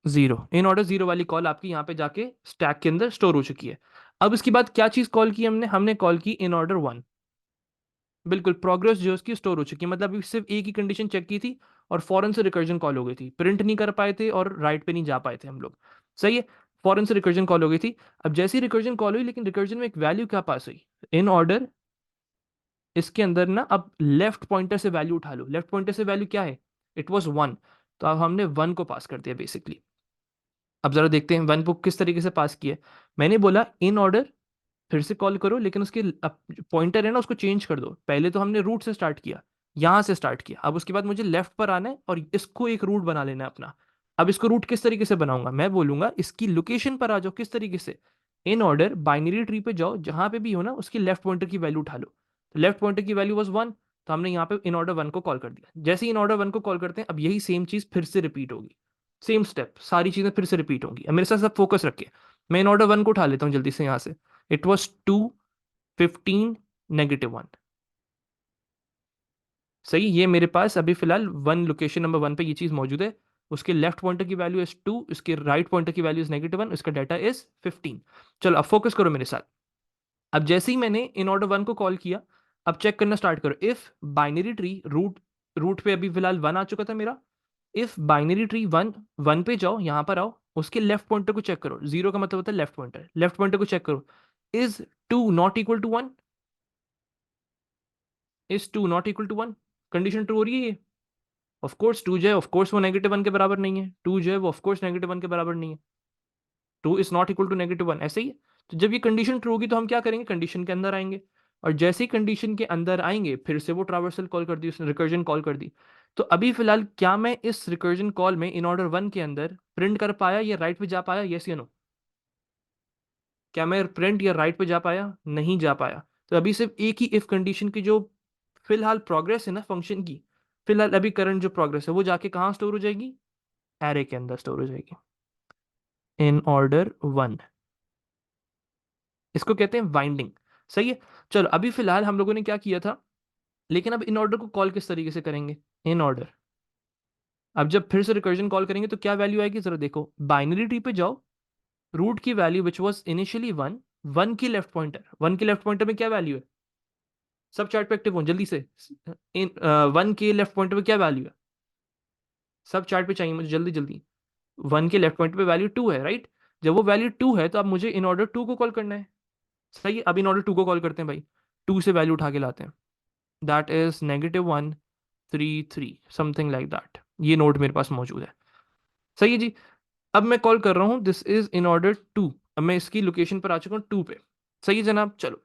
0, इन ऑर्डर 0 वाली कॉल आपकी यहाँ पे जाके स्टैक के अंदर स्टोर हो चुकी है। अब इसके बाद क्या चीज कॉल की हमने, हमने कॉल की इन ऑर्डर 1। बिल्कुल, प्रोग्रेस जो उसकी स्टोर हो चुकी है, मतलब अभी सिर्फ एक ही कंडीशन चेक की थी और फौरन से रिकर्जन कॉल हो गई थी। प्रिंट नहीं कर पाए थे और राइट पे नहीं जा पाए थे हम लोग। सही है, फौरन से रिकर्जन कॉल हो गई थी। अब जैसे ही रिकर्जन कॉल हुई, लेकिन रिकर्जन में एक वैल्यू क्या पास हुई, इन ऑर्डर इसके अंदर ना, अब लेफ्ट पॉइंटर से वैल्यू उठा लो। लेफ्ट पॉइंटर से वैल्यू क्या है, इट वॉज 1, तो अब हमने 1 को पास कर दिया बेसिकली। अब जरा देखते हैं 1 को किस तरीके से पास किया। मैंने बोला इन ऑर्डर फिर से कॉल करो, लेकिन उसके पॉइंटर है ना, उसको चेंज कर दो। पहले तो हमने रूट से स्टार्ट किया, यहां से स्टार्ट किया, अब उसके बाद मुझे लेफ्ट पर आना है और इसको एक रूट बना लेना है अपना। अब इसको रूट किस तरीके से बनाऊंगा, मैं बोलूंगा इसकी लोकेशन पर आ जाओ। किस तरीके से, इन ऑर्डर बाइनरी ट्री पे जाओ, जहां पे भी हो ना उसकी लेफ्ट पॉइंटर की वैल्यू उठा लो। तो लेफ्ट पॉइंटर की वैल्यू वॉज 1, तो हमने यहाँ पे इन ऑर्डर 1 को कॉल कर दिया। जैसे ही इन ऑर्डर 1 को कॉल करते हैं, अब यही सेम चीज फिर से रिपीट होगी, सेम स्टेप, सारी चीजें फिर से रिपीट होंगी। अब मेरे साथ सब फोकस रखिए। मैं इन ऑर्डर 1 को उठा लेता हूँ जल्दी से यहाँ से। It was 2, 15, -1। सही, ये मेरे पास अभी फिलहाल 1, लोकेशन नंबर 1 पे ये चीज मौजूद है। उसके लेफ्ट पॉइंटर की वैल्यू इज 2, इसके राइट पॉइंटर की वैल्यू इज -1, इसका डाटा इज 15। चलो अब फोकस करो मेरे साथ। अब जैसे ही मैंने इन ऑर्डर 1 को कॉल किया, अब चेक करना स्टार्ट करो। If binary tree root, root पे अभी फिलहाल 1 आ चुका था मेरा। इफ बाइनरी ट्री 1, 1 पे जाओ, यहां पर आओ, उसके लेफ्ट पॉइंटर को चेक करो। 0 का मतलब होता है लेफ्ट पॉइंटर, लेफ्ट पॉइंटर को चेक करो। Is 2 not equal to 1, is 2 not equal to 1, condition true हो रही है ये? ऑफ कोर्स 2 जो है, ऑफ कोर्स वो -1 के बराबर नहीं है। 2 जो है वो ऑफ कोर्स -1 के बराबर नहीं है। 2 इज नॉट इक्वल टू -1, ऐसे ही है। तो जब ये कंडीशन ट्रू होगी तो हम क्या करेंगे, कंडीशन के अंदर आएंगे। और जैसे ही कंडीशन के अंदर आएंगे, फिर से वो ट्रावर्सल कॉल कर दी उसने, रिकर्जन कॉल कर दी। तो अभी फिलहाल क्या मैं इस रिकर्जन कॉल में इन ऑर्डर 1 के अंदर प्रिंट कर पाया या राइट पे जा पाया, यस या नो? क्या मैं प्रिंट या राइट पे जा पाया? नहीं जा पाया। तो अभी सिर्फ एक ही इफ कंडीशन की जो फिलहाल प्रोग्रेस है ना फंक्शन की, फिलहाल अभी करंट जो प्रोग्रेस है वो जाके कहाँ स्टोर हो जाएगी, एरे के अंदर स्टोर हो जाएगी। इन ऑर्डर 1, इसको कहते हैं वाइंडिंग। सही है। चलो अभी फिलहाल हम लोगों ने क्या किया था, लेकिन अब इन ऑर्डर को कॉल किस तरीके से करेंगे, इन ऑर्डर। अब जब फिर से रिकर्जन कॉल करेंगे तो क्या वैल्यू आएगी, जरा देखो। बाइनरी ट्री पे जाओ, रूट की वैल्यू विच वॉज इनिशियली 1, 1 की लेफ्ट पॉइंटर, 1 की लेफ्ट पॉइंटर में क्या वैल्यू है, सब चार्ट पे एक्टिव हो जल्दी से। इन 1 के लेफ्ट पॉइंटर पे क्या वैल्यू है, सब चार्ट पे चाहिए मुझे जल्दी जल्दी। 1 के लेफ्ट पॉइंटर पे वैल्यू 2 है, राइट? जब वो वैल्यू 2 है तो अब मुझे इन ऑर्डर 2 को कॉल करना है। सही है। अब इन ऑर्डर 2 को कॉल करते हैं भाई, 2 से वैल्यू उठा के लाते हैं, that is -1 3 3 something like that. ये नोट मेरे पास मौजूद है। सही है जी। अब मैं कॉल कर रहा हूं दिस इज इन ऑर्डर 2। अब मैं इसकी लोकेशन पर आ चुका हूं 2 पे। सही है जनाब। चलो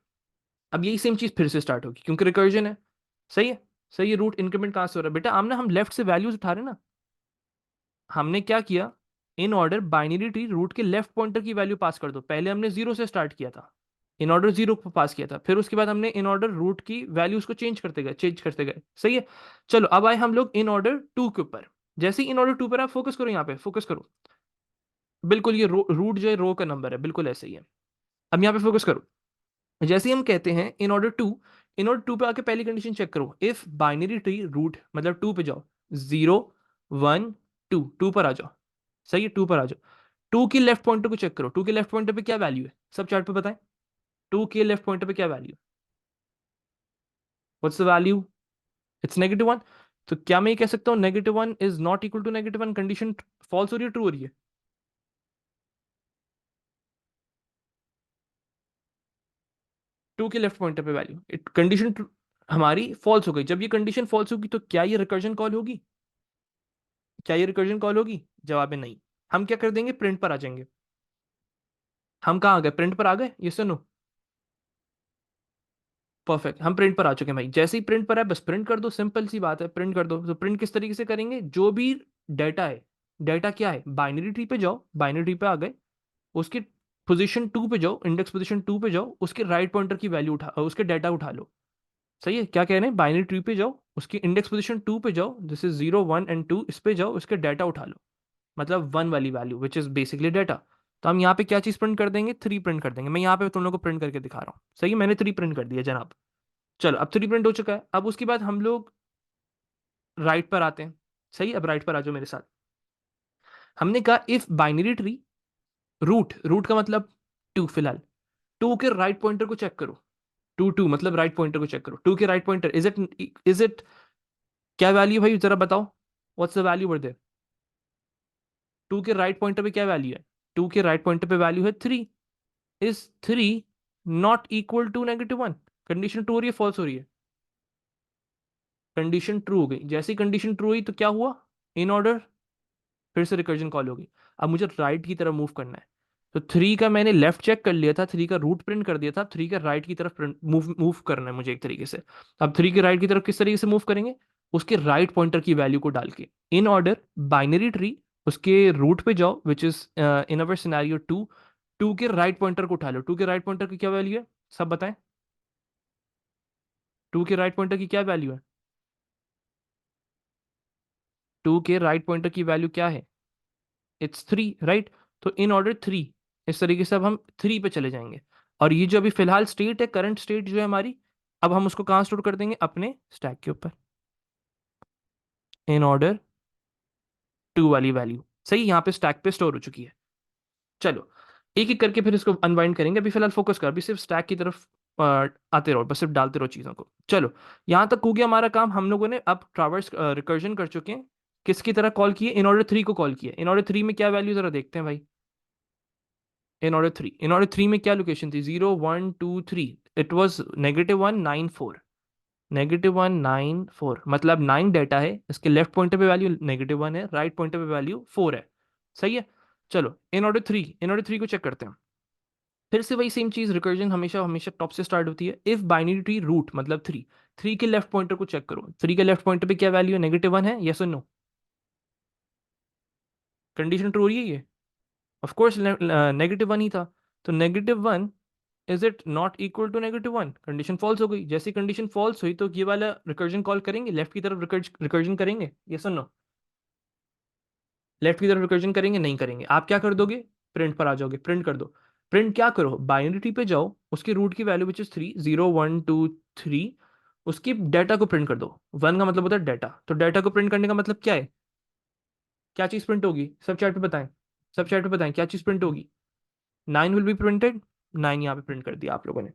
अब यही सेम चीज फिर से स्टार्ट होगी क्योंकि रिकर्जन है। सही है। सही है। रूट इंक्रीमेंट कहां से हो रहा है बेटा? आमने हम लेफ्ट से वैल्यूज उठा रहे हैं ना। हमने क्या किया, in order binary tree root के लेफ्ट पॉइंटर की वैल्यू पास कर दो। पहले हमने 0 से स्टार्ट किया था, इन ऑर्डर 0 को पास किया था, फिर उसके बाद हमने इन ऑर्डर रूट की वैल्यूज को चेंज करते गए। सही है। चलो अब आए हम लोग इन ऑर्डर 2 के ऊपर। जैसे ही इन ऑर्डर 2 पर आप फोकस करो, यहाँ पे फोकस करो, बिल्कुल ये रूट जो है रो का नंबर है, बिल्कुल ऐसे ही है। अब यहाँ पे फोकस करो। जैसे ही हम कहते हैं इन ऑर्डर 2 पे आके पहली कंडीशन चेक करो, इफ बाइनरी ट्री रूट मतलब 2 पे जाओ, 0 1 2 पर आ जाओ। सही है। 2 पर आ जाओ। 2 के लेफ्ट पॉइंटर को चेक करो, 2 के लेफ्ट पॉइंटर पे क्या वैल्यू है, सब चार्ट पे बताएं। 2 के लेफ्ट पॉइंटर पे क्या वैल्यू है? What's the value? इट्स -1। तो क्या मैं ये कह सकता हूँ -1 is not equal to -1? Condition false हो रही है, ट्रू हो रही है? 2 के लेफ्ट पॉइंटर पे वैल्यू, कंडीशन हमारी फॉल्स हो गई। जब ये कंडीशन फॉल्स होगी तो क्या ये रिकर्जन कॉल होगी? क्या ये रिकर्जन कॉल होगी? जवाब है नहीं। हम क्या कर देंगे, प्रिंट पर आ जाएंगे। हम कहाँ आ गए, प्रिंट पर आ गए, ये सुनो। परफेक्ट, हम प्रिंट पर आ चुके हैं भाई। जैसे ही प्रिंट पर है बस प्रिंट कर दो, सिंपल सी बात है, प्रिंट कर दो। तो प्रिंट किस तरीके से करेंगे, जो भी डाटा है, डाटा क्या है, बाइनरी ट्री पे जाओ, बाइनरी ट्री पे आ गए, उसके पोजीशन 2 पे जाओ, इंडेक्स पोजीशन 2 पे जाओ, उसके राइट पॉइंटर की वैल्यू उठा, उसके डाटा उठा लो। सही है। क्या कह रहे हैं, बाइनरी ट्री पे जाओ, उसकी इंडेक्स पोजीशन 2 पे जाओ, दिस इज 0 1 एंड 2, इस पे जाओ, उसके डाटा उठा लो, मतलब 1 वाली value which is basically data. तो हम यहाँ पे क्या चीज प्रिंट कर देंगे, 3 प्रिंट कर देंगे। मैं यहाँ पे तुम लोग को प्रिंट करके दिखा रहा हूँ। सही है, मैंने 3 प्रिंट कर दिया जनाब। चलो अब 3 प्रिंट हो चुका है। अब उसके बाद हम लोग राइट पर आते हैं। सही, अब राइट पर आ जाओ मेरे साथ। हमने कहा if binary tree root, root का मतलब 2 फिलहाल, 2 के राइट पॉइंटर को चेक करो। 2 मतलब राइट पॉइंटर को चेक करो, 2 के राइट पॉइंटर इज इट क्या वैल्यू भाई जरा बताओ, what's the value over there? 2 के राइट पॉइंटर पे क्या वैल्यू है? 2 के राइट पॉइंटर पे वैल्यू है 3। Is 3 not equal to -1? Condition true हो रही है, फॉल्स हो रही है? कंडीशन ट्रू हो गई। जैसी कंडीशन ट्रू हुई तो क्या हुआ, इन ऑर्डर फिर से रिकर्जन कॉल हो गई। अब मुझे राइट की तरफ मूव करना है। तो 3 का मैंने लेफ्ट चेक कर लिया था, 3 का रूट प्रिंट कर दिया था, 3 का राइट की तरफ मूव मूव करना है मुझे एक तरीके से। अब 3 के राइट की तरफ किस तरीके से मूव करेंगे, उसके राइट पॉइंटर की वैल्यू को डाल के, इन ऑर्डर बाइनरी ट्री, उसके रूट पे जाओ which is in our scenario 2, 2 के राइट पॉइंटर को उठा लो। 2 के राइट पॉइंटर की क्या वैल्यू है, सब बताएं। 2 के राइट पॉइंटर की क्या वैल्यू है? 2 के राइट पॉइंटर की वैल्यू क्या है? It's 3, right. तो इन ऑर्डर 3, इस तरीके से अब हम 3 पे चले जाएंगे। और ये जो अभी फिलहाल स्टेट है, करंट स्टेट जो है हमारी, अब हम उसको कहाँ स्टोर कर देंगे, अपने स्टैक के ऊपर, इन ऑर्डर 2 वाली वैल्यू। सही, यहाँ पे स्टैक पे स्टोर हो चुकी है। चलो एक एक करके फिर इसको अनवाइंड करेंगे। अभी फिलहाल फोकस कर, अभी सिर्फ स्टैक की तरफ आते रहो, बस सिर्फ डालते रहो चीज़ों को। चलो यहाँ तक हो गया हमारा काम। हम लोगों ने अब ट्रावर्स रिकर्जन कर चुके हैं। किसकी तरह कॉल किए, इन ऑर्डर 3 को कॉल किया। इन ऑर्डर 3 में क्या वैल्यू जरा देखते हैं भाई। इन ऑर्डर 3 में क्या लोकेशन थी, 0 1 2 3, इट वॉज -1 9 4, -1 9 4, मतलब 9 डाटा है, इसके लेफ्ट पॉइंटर पे वैल्यू -1 है, राइट पॉइंटर पे वैल्यू 4 है। सही है। चलो इन ऑर्डर 3 को चेक करते हैं। फिर से वही सेम चीज, रिकर्जन हमेशा हमेशा टॉप से स्टार्ट होती है। इफ बाइनरी ट्री रूट मतलब 3, 3 के लेफ्ट पॉइंटर को चेक करो। 3 के लेफ्ट पॉइंटर पे क्या वैल्यू है, -1 है, यस और नो? कंडीशन ट्रू हो रही है ये? ऑफ कोर्स -1 ही था। तो -1 is it not equal to -1? Condition false हो गई। जैसी कंडीशन फॉल्स हुई तो ये वाला रिकर्जन कॉल करेंगे, लेफ्ट की तरफ रिकर्जन करेंगे, यस और नो? लेफ्ट की तरफ रिकर्जन करेंगे, नहीं करेंगे। आप क्या कर दोगे, प्रिंट पर आ जाओगे, प्रिंट कर दो। प्रिंट क्या करो, बाइनरी पे जाओ, उसके रूट की वैल्यू विच इज 3, 0 1 2 3, उसकी डाटा को प्रिंट कर दो। 1 का मतलब होता है डाटा, तो डाटा को प्रिंट करने का मतलब क्या है, क्या चीज प्रिंट होगी, सब चैट पे बताएं, सब चैट पे बताएं क्या चीज प्रिंट होगी। 9 विल बी प्रिंटेड, 9 यहाँ पे प्रिंट कर दिया आप लोगों ने।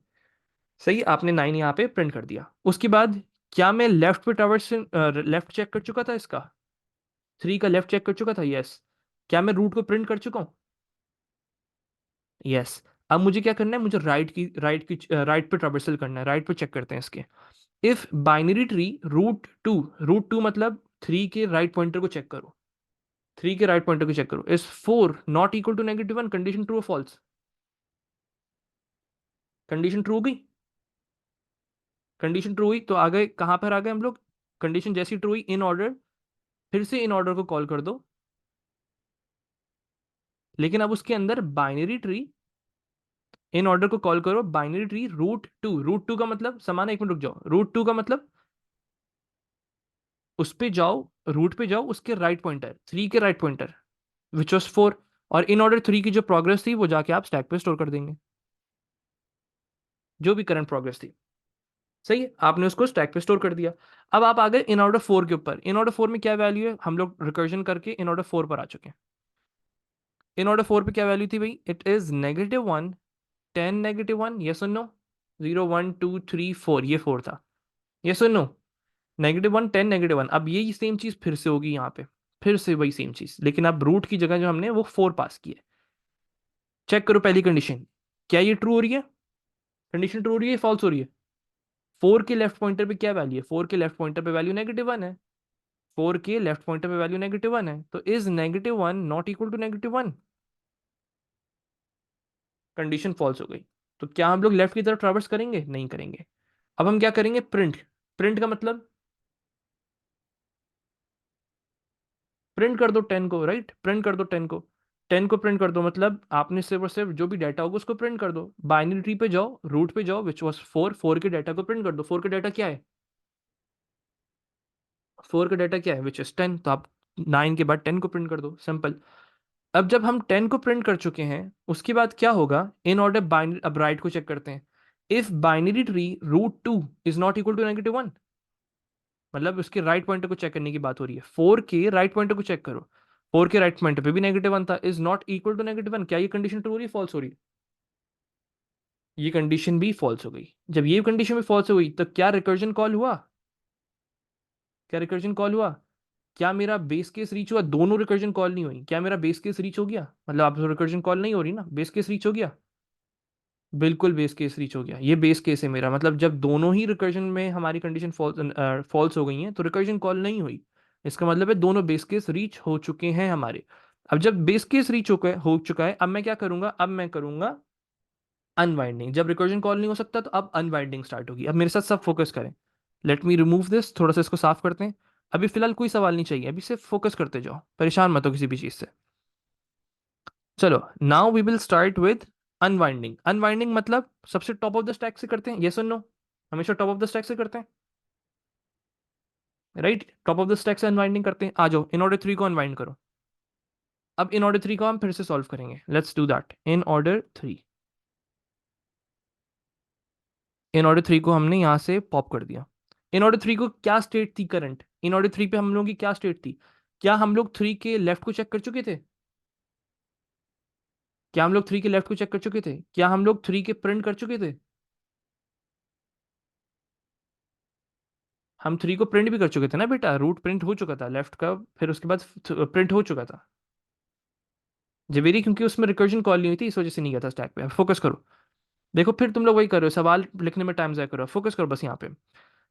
सही, आपने 9 यहाँ पे प्रिंट कर दिया। उसके बाद क्या मैं लेफ्ट पे टावर से लेफ्ट चेक कर चुका था इसका, 3 का लेफ्ट चेक कर चुका था, यस। क्या मैं रूट को प्रिंट कर चुका हूँ, यस। अब मुझे क्या करना है, मुझे राइट पे ट्रावर्सल करना है, राइट पे चेक करते हैं इसके। If binary tree root two मतलब 3 के राइट पॉइंटर को चेक करो, 3 के राइट पॉइंटर को चेक करो। Is 4 not equal to -1, condition true और फॉल्स? कंडीशन ट्रू हो गई, कंडीशन ट्रू हुई तो आ गए, कहां पर आ गए हम लोग? कंडीशन जैसी ट्रू हुई, इन ऑर्डर, फिर से इन ऑर्डर को कॉल कर दो, लेकिन अब उसके अंदर बाइनरी ट्री, इन ऑर्डर को कॉल करो, बाइनरी ट्री रूट टू का मतलब समान है, एक मिनट रुक जाओ, रूट टू का मतलब उस पे जाओ, रूट पे जाओ, उसके राइट पॉइंटर 3 के राइट पॉइंटर विच वॉज 4, और इन ऑर्डर 3 की जो प्रोग्रेस थी वो जाके आप स्टैक पे स्टोर कर देंगे, जो भी करंट प्रोग्रेस थी। सही है, आपने उसको स्टैक पे स्टोर कर दिया। अब आप आ गए इन ऑर्डर 4 के ऊपर। इन ऑर्डर 4 में क्या वैल्यू है, हम लोग रिकर्जन करके इन ऑर्डर 4 पर आ चुके हैं। इन ऑर्डर 4 पे क्या वैल्यू थी भाई? इट इज -1, 10 -1, ये सुन लो, 0 1 2 3 4, ये 4 था, ये सुन लो, -1 10 -1। अब यही सेम चीज फिर से होगी यहाँ पे, फिर से वही सेम चीज, लेकिन अब रूट की जगह जो हमने वो 4 पास की है। चेक करो पहली कंडीशन, क्या ये ट्रू हो रही है? कंडीशन ट्रू हो रही है, फॉल्स हो रही है? 4 के लेफ्ट पॉइंटर पे क्या वैल्यू है? 4 के लेफ्ट पॉइंटर पे वैल्यू -1 है, 4 के लेफ्ट पॉइंटर पे वैल्यू -1 है, तो is -1 not equal to -1? Condition false हो गई। तो क्या हम लोग लेफ्ट की तरफ ट्रैवर्स करेंगे? नहीं करेंगे। अब हम क्या करेंगे? प्रिंट। प्रिंट का मतलब प्रिंट कर दो 10 को, राइट, प्रिंट कर दो 10 को, 10 को प्रिंट कर दो, मतलब आपने सिर्फ और सिर्फ जो भी डाटा होगा उसको प्रिंट कर दो। बाइनरी ट्री पे जाओ, रूट पे जाओ, विच वॉज 4, 4 के डाटा को प्रिंट कर दो। 4 का डाटा क्या है? 4 का डाटा क्या है? विच इज 10, तो आप 9 के बाद 10 को प्रिंट कर दो, सिंपल। अब जब हम 10 को प्रिंट कर चुके हैं, उसके बाद क्या होगा? इन ऑर्डर बाइनरी, अब राइट को चेक करते हैं। If binary tree root 2 is not equal to -1, मतलब उसके राइट पॉइंटर को चेक करने की बात हो रही है, 4 के राइट पॉइंटर को चेक करो, 4 के राइट पॉइंटर पे भी -1 था, इज नॉट इक्वल टू -1, क्या ये कंडीशन ट्रू हो रही है, फॉल्स हो रही है? ये कंडीशन भी फॉल्स हो गई। जब ये कंडीशन भी फॉल्स हो गई तो क्या रिकर्जन कॉल हुआ? क्या रिकर्जन कॉल हुआ? क्या मेरा बेस केस रीच हुआ? दोनों रिकर्जन कॉल नहीं हुई, क्या मेरा बेस केस रीच हो गया? मतलब आप रिकर्जन कॉल नहीं हो रही ना, बेस केस रीच हो गया, बिल्कुल बेस केस रीच हो गया। ये बेस केस है मेरा, मतलब जब दोनों ही रिकर्जन में हमारी कंडीशन फॉल्स हो गई हैं तो रिकर्जन कॉल नहीं हुई, इसका मतलब है दोनों बेस केस रीच हो चुके हैं हमारे। अब जब बेस केस रीच हो चुका है, अब मैं क्या करूंगा? अब मैं करूंगा अनवाइंडिंग। जब रिकर्जन कॉल नहीं हो सकता तो अब अनवाइंडिंग स्टार्ट होगी। अब मेरे साथ सब फोकस करें, लेट मी रिमूव दिस, थोड़ा सा इसको साफ करते हैं। अभी फिलहाल कोई सवाल नहीं चाहिए, अभी सिर्फ फोकस करते जाओ, परेशान मत हो किसी भी चीज से। चलो, now we will start with unwinding. Unwinding मतलब सबसे टॉप ऑफ द स्टैक से करते हैं, यस और नो? हमेशा टॉप ऑफ द स्टैक से करते हैं, right? Top of the stack से अनवाइंडिंग करते हैं। आ जाओ, इन ऑर्डर 3 को अनवाइंड करो। अब इन ऑर्डर 3 को हम फिर से सॉल्व करेंगे, let's do that. In order 3, in order 3 को हमने यहां से पॉप कर दिया। इन ऑर्डर 3 को क्या स्टेट थी करंट? इन ऑर्डर 3 पे हम लोगों की क्या स्टेट थी? क्या हम लोग 3 के लेफ्ट को चेक कर चुके थे? क्या हम लोग 3 के लेफ्ट को चेक कर चुके थे? क्या हम लोग 3 के प्रिंट कर चुके थे? हम 3 को प्रिंट भी कर चुके थे ना बेटा, रूट प्रिंट हो चुका था लेफ्ट का, फिर उसके बाद प्रिंट हो चुका था। जवेरी, क्योंकि उसमें रिकर्जन कॉल नहीं हुई थी इस वजह से नहीं गया था स्टैक पे। फोकस करो, देखो फिर तुम लोग वही कर रहे हो, सवाल लिखने में टाइम ज़ाया करो, फोकस करो बस यहाँ पे।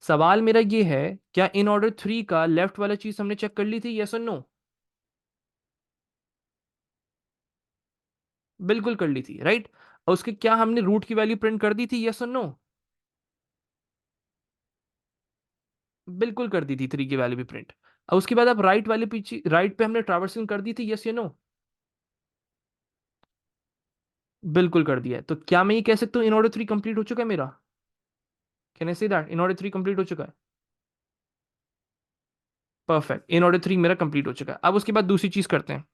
सवाल मेरा ये है, क्या इन ऑर्डर 3 का लेफ्ट वाला चीज हमने चेक कर ली थी, यस और नो? बिल्कुल कर ली थी, राइट? और उसके क्या हमने रूट की वैल्यू प्रिंट कर दी थी, यस और नो? बिल्कुल कर दी थी, 3 की वैल्यू भी प्रिंट। और उसके बाद आप राइट वाले पीछे, राइट पे हमने ट्रैवर्सिंग कर दी थी, यस या नो? बिल्कुल कर दिया है। तो क्या मैं ये कह सकता हूँ इन ऑर्डर 3 कंप्लीट हो चुका है मेरा? Can I say that in order 3 complete हो चुका है? परफेक्ट, इन ऑर्डर 3 मेरा कंप्लीट हो चुका है। अब उसके बाद दूसरी चीज करते हैं,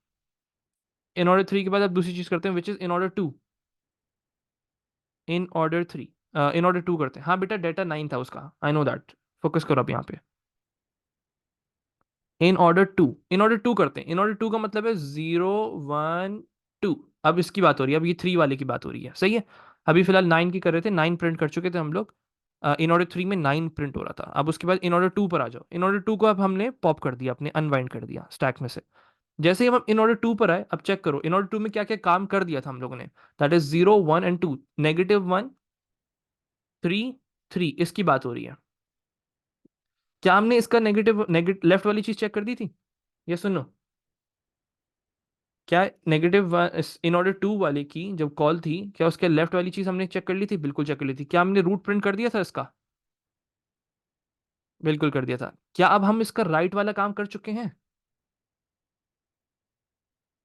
इन ऑर्डर 3 के बाद अब दूसरी चीज करते हैं, which is in order 2। In order 3, in order 2 करते हैं। हाँ बेटा, डेटा 9 था उसका, आई नो दैट। फोकस करो अब यहाँ पे। इन ऑर्डर 2, इन ऑर्डर 2 करते हैं। इन ऑर्डर 2 का मतलब है 0 1 2। अब इसकी बात हो रही है, अब ये 3 वाले की बात हो रही है, सही है। अभी फिलहाल 9 की कर रहे थे, 9 प्रिंट कर चुके थे हम लोग। इन ऑर्डर 3 में 9 प्रिंट हो रहा था। अब उसके बाद इन ऑर्डर 2 पर आ जाओ। इन ऑर्डर 2 को अब हमने पॉप कर दिया, अपने अनवाइंड कर दिया स्टैक में से। जैसे ही हम इन ऑर्डर टू पर आए, अब चेक करो इन ऑर्डर टू में क्या क्या काम कर दिया था हम लोगों ने। दैट इज 0 1 एंड 2, -1 3 3, इसकी बात हो रही है। क्या हमने इसका नेगेटिव लेफ्ट वाली चीज चेक कर दी थी? ये सुनो, क्या नेगेटिव इन ऑर्डर टू वाले की जब कॉल थी, क्या उसके लेफ्ट वाली चीज हमने चेक कर ली थी? बिल्कुल चेक कर ली थी। क्या हमने रूट प्रिंट कर दिया था इसका? बिल्कुल कर दिया था। क्या अब हम इसका राइट वाला काम कर चुके हैं?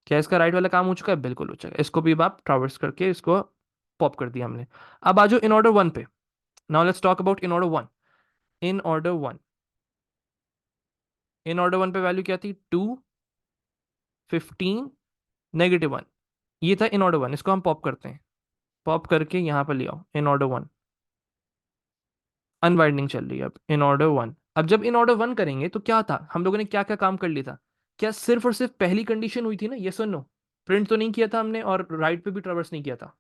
क्या इसका राइट वाला काम हो चुका है? बिल्कुल हो चुका है। इसको भी अब आप ट्रावर्स करके इसको पॉप कर दिया हमने। अब आ जाओ इन ऑर्डर वन पे। Now let's talk about in order one. In order one, in order one पे वैल्यू क्या थी? 2 15 -1। ये था इन ऑर्डर वन, इसको हम पॉप करते हैं। पॉप करके यहां पर ले आओ इन ऑर्डर वन। अनवाइंडिंग चल रही है अब इन ऑर्डर वन। अब जब इन ऑर्डर वन करेंगे तो क्या था, हम लोगों ने क्या क्या काम कर लिया था? क्या सिर्फ और सिर्फ पहली कंडीशन हुई थी ना, यस और नो? प्रिंट तो नहीं किया था हमने, और राइट पे भी ट्रावर्स नहीं किया था।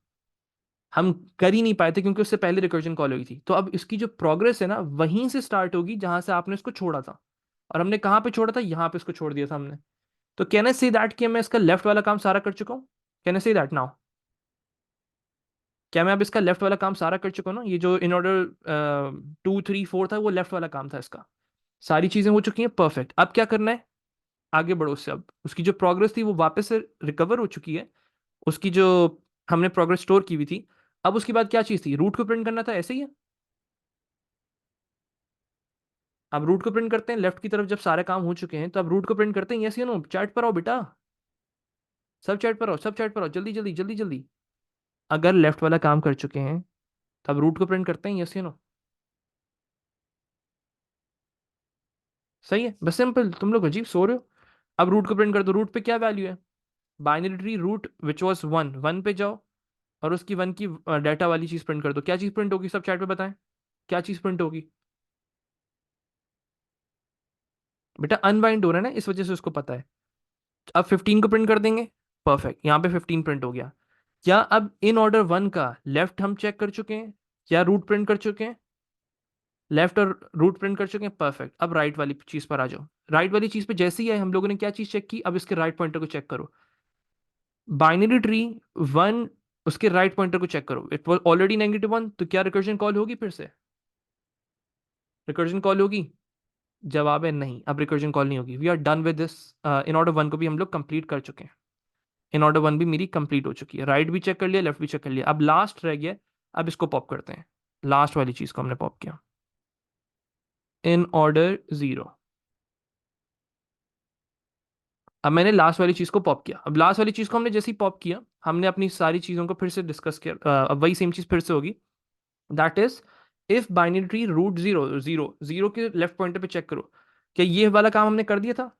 हम कर ही नहीं पाए थे क्योंकि उससे पहले रिकर्जन कॉल हुई थी। तो अब इसकी जो प्रोग्रेस है ना, वहीं से स्टार्ट होगी जहां से आपने इसको छोड़ा था। और हमने कहां पे छोड़ा था? यहां पे इसको छोड़ दिया था हमने। तो कैन आई से दैट कि मैं इसका लेफ्ट वाला काम सारा कर चुका हूं? Can I say that now? क्या मैं अब इसका लेफ्ट वाला काम सारा कर चुका हूं ना? ये जो इन ऑर्डर 2 3 4 था, वो लेफ्ट वाला काम था इसका। सारी चीजें हो चुकी हैं, परफेक्ट। अब क्या करना है? आगे बढ़ो उससे। अब उसकी जो प्रोग्रेस थी वो वापस से रिकवर हो चुकी है। उसकी जो हमने प्रोग्रेस स्टोर की हुई थी। अब उसके बाद क्या चीज थी? रूट को प्रिंट करना था, ऐसे ही है। अब रूट को प्रिंट करते हैं लेफ्ट की तरफ, जब सारे काम हो चुके हैं तो अब रूट को प्रिंट करते हैं। यस या नो? चैट पर आओ बेटा, सब चैट पर आओ, सब चैट पर आओ, जल्दी जल्दी जल्दी जल्दी। अगर लेफ्ट वाला काम कर चुके हैं तब रूट को प्रिंट करते हैं, यस या नो? सही है, बस सिंपल। तुम लोग अजीब सो रहे हो। अब रूट को प्रिंट कर दो। रूट पे क्या वैल्यू है? Binary tree root which was 1 1 पे जाओ, और उसकी 1 की डाटा वाली चीज प्रिंट कर दो। क्या चीज प्रिंट होगी? सब चैट पे बताएं, क्या चीज प्रिंट होगी? बेटा अनबाइंड हो रहा है ना, इस वजह से उसको पता है। अब 15 को प्रिंट कर देंगे। परफेक्ट, यहाँ पे 15 प्रिंट हो गया। क्या अब इन ऑर्डर वन का लेफ्ट हम चेक कर चुके हैं? क्या रूट प्रिंट कर चुके हैं? लेफ्ट और रूट प्रिंट कर चुके हैं, परफेक्ट। अब राइट वाली चीज पर आ जाओ। राइट वाली चीज पे जैसे ही है, हम लोगों ने क्या चीज चेक की? अब इसके राइट पॉइंटर को चेक करो। बाइनरी ट्री वन, उसके राइट पॉइंटर को चेक करो। इट वॉज ऑलरेडी -1, तो क्या रिकर्जन कॉल होगी? फिर से रिकर्जन कॉल होगी? जवाब है नहीं, अब रिकर्जन कॉल नहीं होगी। We are done with this. In order one को भी हम लोग कंप्लीट कर चुके हैं। इन ऑर्डर वन भी मेरी कंप्लीट हो चुकी है। राइट भी चेक कर लिया, लेफ्ट भी चेक कर लिया। अब लास्ट रह गया। अब इसको पॉप करते हैं। लास्ट वाली चीज को हमने पॉप किया, इन ऑर्डर जीरो। अब मैंने लास्ट वाली चीज को पॉप किया। अब लास्ट वाली चीज को हमने जैसे ही पॉप किया, हमने अपनी सारी चीजों को फिर से डिस्कस किया। अब वही सेम चीज फिर से होगी। That is, if binary tree root zero zero zero के लेफ्ट पॉइंटर पे चेक करो। क्या ये वाला काम हमने कर दिया था?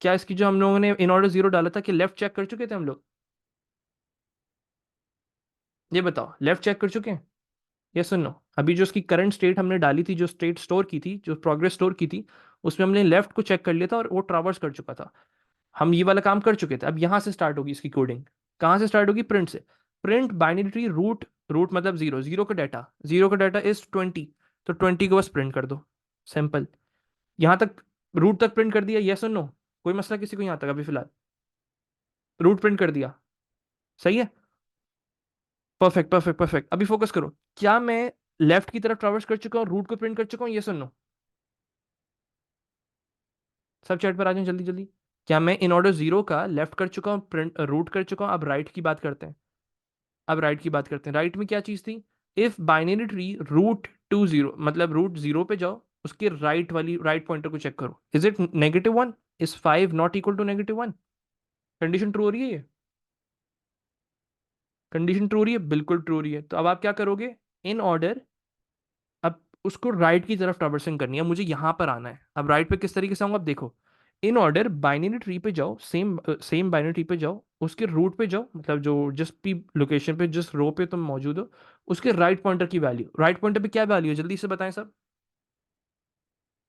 क्या इसकी जो हम लोगों ने इन ऑर्डर जीरो डाला था, कि लेफ्ट चेक कर चुके थे हम लोग? ये बताओ, लेफ्ट चेक कर चुके हैं? ये सुनो, अभी जो उसकी करंट स्टेट हमने डाली थी, जो स्टेट स्टोर की थी, जो प्रोग्रेस स्टोर की थी, उसमें हमने लेफ्ट को चेक कर लिया था और वो ट्रावर्स कर चुका था। हम ये वाला काम कर चुके थे। अब यहां से स्टार्ट होगी इसकी कोडिंग। कहां से स्टार्ट होगी? प्रिंट से। Print binary tree root, root मतलब जीरो, जीरो का डाटा इज 20। तो 20 को बस प्रिंट कर दो, सिंपल। यहां तक रूट तक प्रिंट कर दिया, यस और नो? कोई मसला किसी को यहां तक अभी फिलहाल? रूट प्रिंट कर दिया, सही है। Perfect perfect perfect. अभी फोकस करो। क्या मैं लेफ्ट की तरफ ट्रावर्स कर चुका हूँ, रूट को प्रिंट कर चुका हूँ, यस और नो? सब चैट पर आ जाएं जल्दी जल्दी। क्या मैं इन ऑर्डर जीरो का लेफ्ट कर चुका हूँ, प्रिंट रूट कर चुका हूँ? अब राइट की बात करते हैं। अब राइट की बात करते हैं। राइट में क्या चीज थी? If binary tree root two zero, मतलब रूट जीरो पे जाओ, उसके राइट वाली राइट पॉइंटर को चेक करो। Is it -1? Is 5 not equal to -1? Condition true हो रही है ये? कंडीशन ट्रू हो रही है, बिल्कुल ट्रू हो रही है। तो अब आप क्या करोगे? इन ऑर्डर, अब उसको राइट की तरफ ट्रावर्सिंग करनी है, मुझे यहां पर आना है। अब राइट पे किस तरीके से आऊंगा? अब देखो, इन ऑर्डर बाइनरी ट्री पे जाओ, सेम सेम बाइनरी ट्री पे जाओ, उसके रूट पे जाओ, मतलब जो जिस भी लोकेशन पे, जिस रो पे तुम मौजूद हो, उसके राइट पॉइंटर की वैल्यू। राइट पॉइंटर पे क्या वैल्यू है, जल्दी से बताएं सब।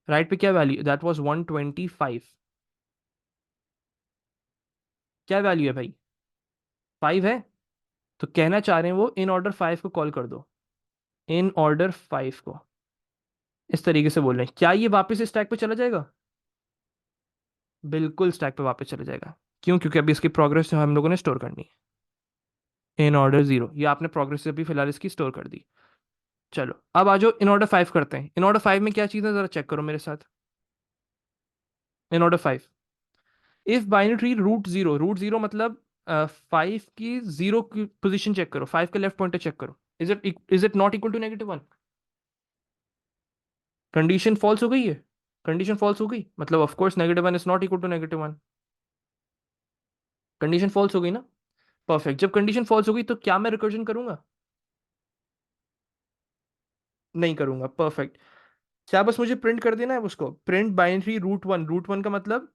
राइट पे क्या वैल्यू? That was 125। क्या वैल्यू है भाई? 5 है। तो कहना चाह रहे हैं वो, इन ऑर्डर 5 को कॉल कर दो। इन ऑर्डर 5 को इस तरीके से बोल रहे हैं। क्या ये वापस स्टैक पे चला जाएगा? बिल्कुल स्टैक पे वापस चला जाएगा। क्यों? क्योंकि अभी इसकी प्रोग्रेस हम लोगों ने स्टोर करनी है इन ऑर्डर जीरो। ये आपने प्रोग्रेस अभी फिलहाल इसकी स्टोर कर दी। चलो अब आ जाओ इन ऑर्डर फाइव करते हैं। इन ऑर्डर फाइव में क्या चीज़ है, जरा चेक करो मेरे साथ। In order five, if binary tree root zero मतलब फाइव की जीरो की पोजीशन चेक करो, फाइव का लेफ्ट पॉइंटर चेक करो। Is it not equal to -1? Condition false हो गई है। कंडीशन फॉल्स हो गई मतलब of course -1 is not equal to -1। Condition false हो गई ना। परफेक्ट। जब कंडीशन फॉल्स हो गई तो क्या मैं रिकर्जन करूंगा? नहीं करूंगा। परफेक्ट। क्या बस मुझे प्रिंट कर देना है उसको, print binary root one. Root one का मतलब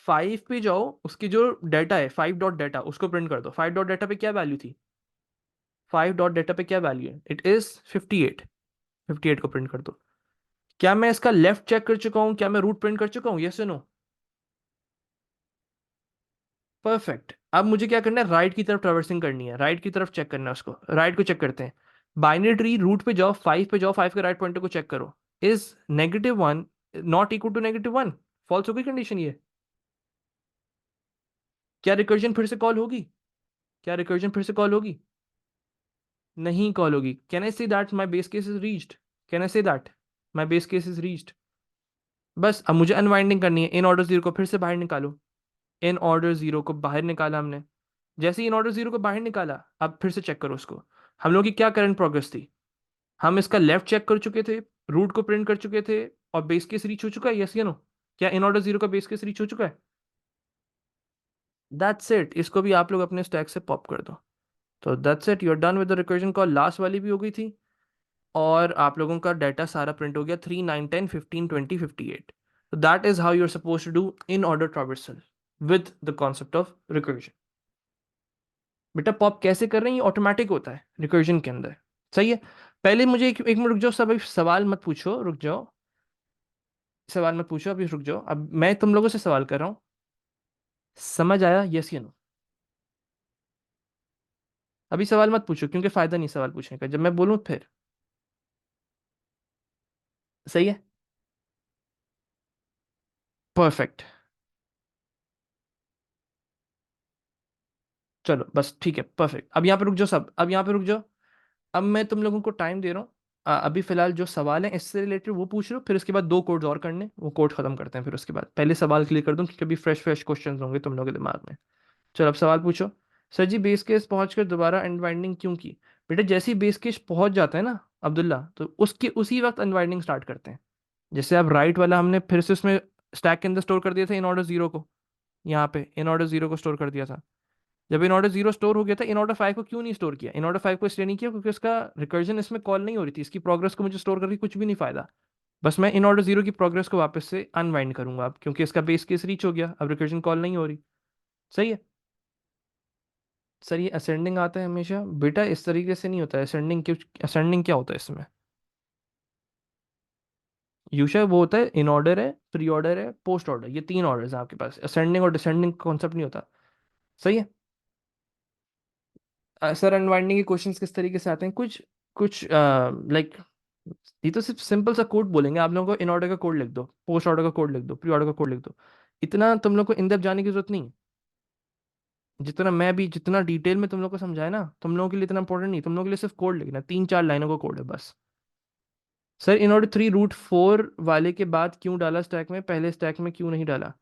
फाइव पे जाओ, उसकी जो डाटा है फाइव डॉट डाटा उसको प्रिंट कर दो। फाइव डॉट डाटा पे क्या वैल्यू थी? फाइव डॉट डाटा पे क्या वैल्यू है? It is 58। 58 को प्रिंट कर दो। क्या मैं इसका लेफ्ट चेक कर चुका हूं? क्या मैं रूट प्रिंट कर चुका हूं? यस या नो? परफेक्ट। अब मुझे क्या करना है, राइट की तरफ ट्रैवर्सिंग करनी है, राइट की तरफ चेक करना है उसको। राइट को चेक करते हैं। बाइनरी ट्री रूट पे जाओ, फाइव पे जाओ, फाइव के राइट पॉइंटर को चेक करो। Is -1 not equal to -1? False हो गई कंडीशन ये। क्या रिकर्जन फिर से कॉल होगी? क्या रिकर्जन फिर से कॉल होगी? नहीं कॉल होगी। Can I say that my base case is reached? Can I say that my base case is reached? बस अब मुझे अनवाइंडिंग करनी है। इन ऑर्डर जीरो को फिर से बाहर निकालो। इन ऑर्डर जीरो को बाहर निकाला हमने। जैसे ही इन ऑर्डर जीरो को बाहर निकाला, अब फिर से चेक करो उसको। हम लोग की क्या करंट प्रोग्रेस थी? हम इसका लेफ्ट चेक कर चुके थे, रूट को प्रिंट कर चुके थे, और बेस केस रीच हो चुका है। यस या नो? क्या इन ऑर्डर जीरो का बेस केस रीच हो चुका है? That's it. इसको भी आप लोग अपने स्टैक से पॉप कर दो। तो that's it, you are done with the recursion call. Last वाली भी हो गई थी, और आप लोगों का डाटा सारा प्रिंट हो गया 3 9 10 15 20 58। तो that is how you are suppose to do in order traversal with the concept of recursion. बेटा पॉप कैसे कर रहे हैं, ये ऑटोमेटिक होता है रिकर्जन के अंदर। सही है। पहले मुझे एक मिनट रुक जाओ सब, अभी सवाल मत पूछो, रुक जाओ। सवाल मत पूछो अभी, रुक जाओ। अब मैं तुम लोगों से सवाल कर रहा हूँ, समझ आया? यस या नो? अभी सवाल मत पूछो, क्योंकि फायदा नहीं सवाल पूछने का, जब मैं बोलूँ फिर। सही है। परफेक्ट। चलो बस ठीक है, परफेक्ट। अब यहाँ पे रुक जाओ सब, अब यहाँ पे रुक जाओ। अब मैं तुम लोगों को टाइम दे रहा हूँ। अभी फिलहाल जो सवाल है इससे रिलेटेड वो पूछ लो, फिर उसके बाद दो कोड्स और करने, वो कोड खत्म करते हैं। फिर उसके बाद पहले सवाल क्लियर कर दूं, क्योंकि अभी फ्रेश फ्रेश क्वेश्चंस होंगे तुम लोगों के दिमाग में। चलो अब सवाल पूछो। सर जी बेस केस पहुंचकर दोबारा अनवाइंडिंग क्यों की? बेटा जैसे ही बेस केस पहुंच जाता है ना अब्दुल्ला, तो उसके उसी वक्त अनवाइंडिंग स्टार्ट करते हैं। जैसे अब राइट वाला हमने फिर से उसमें स्टैक के अंदर स्टोर कर दिया था इन ऑर्डर जीरो को। यहाँ पे इन ऑर्डर जीरो को स्टोर कर दिया था। जब इन ऑर्डर जीरो स्टोर हो गया था, इन ऑर्डर फाइव को क्यों नहीं स्टोर किया? इन ऑर्डर फाइव को इसलिए नहीं किया क्योंकि उसका रिकर्जन इसमें कॉल नहीं हो रही थी। इसकी प्रोग्रेस को मुझे स्टोर करके कुछ भी नहीं फायदा। बस मैं इन ऑर्डर जीरो की प्रोग्रेस को वापस से अनवाइंड करूंगा अब, क्योंकि इसका बेस केस रीच हो गया, अब रिकर्जन कॉल नहीं हो रही। सही है। सर ये असेंडिंग आता है हमेशा? बेटा इस तरीके से नहीं होता है असेंडिंग। क्यों? असेंडिंग क्या होता है इसमें? यूशा वो होता है इन ऑर्डर है, प्री ऑर्डर है, पोस्ट ऑर्डर, ये तीन ऑर्डर है आपके पास। असेंडिंग और डिसेंडिंग कॉन्सेप्ट नहीं होता। सही है। सर अनवाइंडिंग के क्वेश्चंस किस तरीके से आते हैं? कुछ कुछ लाइक, ये तो सिर्फ सिंपल सा कोड बोलेंगे आप लोगों को। इन ऑर्डर का कोड लिख दो, पोस्ट ऑर्डर का कोड लिख दो, प्री ऑर्डर का कोड लिख दो। इतना तुम लोग को इन डेप्थ जाने की जरूरत नहीं। जितना मैं भी जितना डिटेल में तुम लोग को समझाया ना, तुम लोगों के लिए इतना इंपॉर्टेंट नहीं। तुम लोगों के लिए सिर्फ कोड लिखना है, 3 4 लाइनों का कोड है बस। Sir in order three root four वाले के बाद क्यों डाला स्टैक में, पहले स्टैक में क्यों नहीं डाला?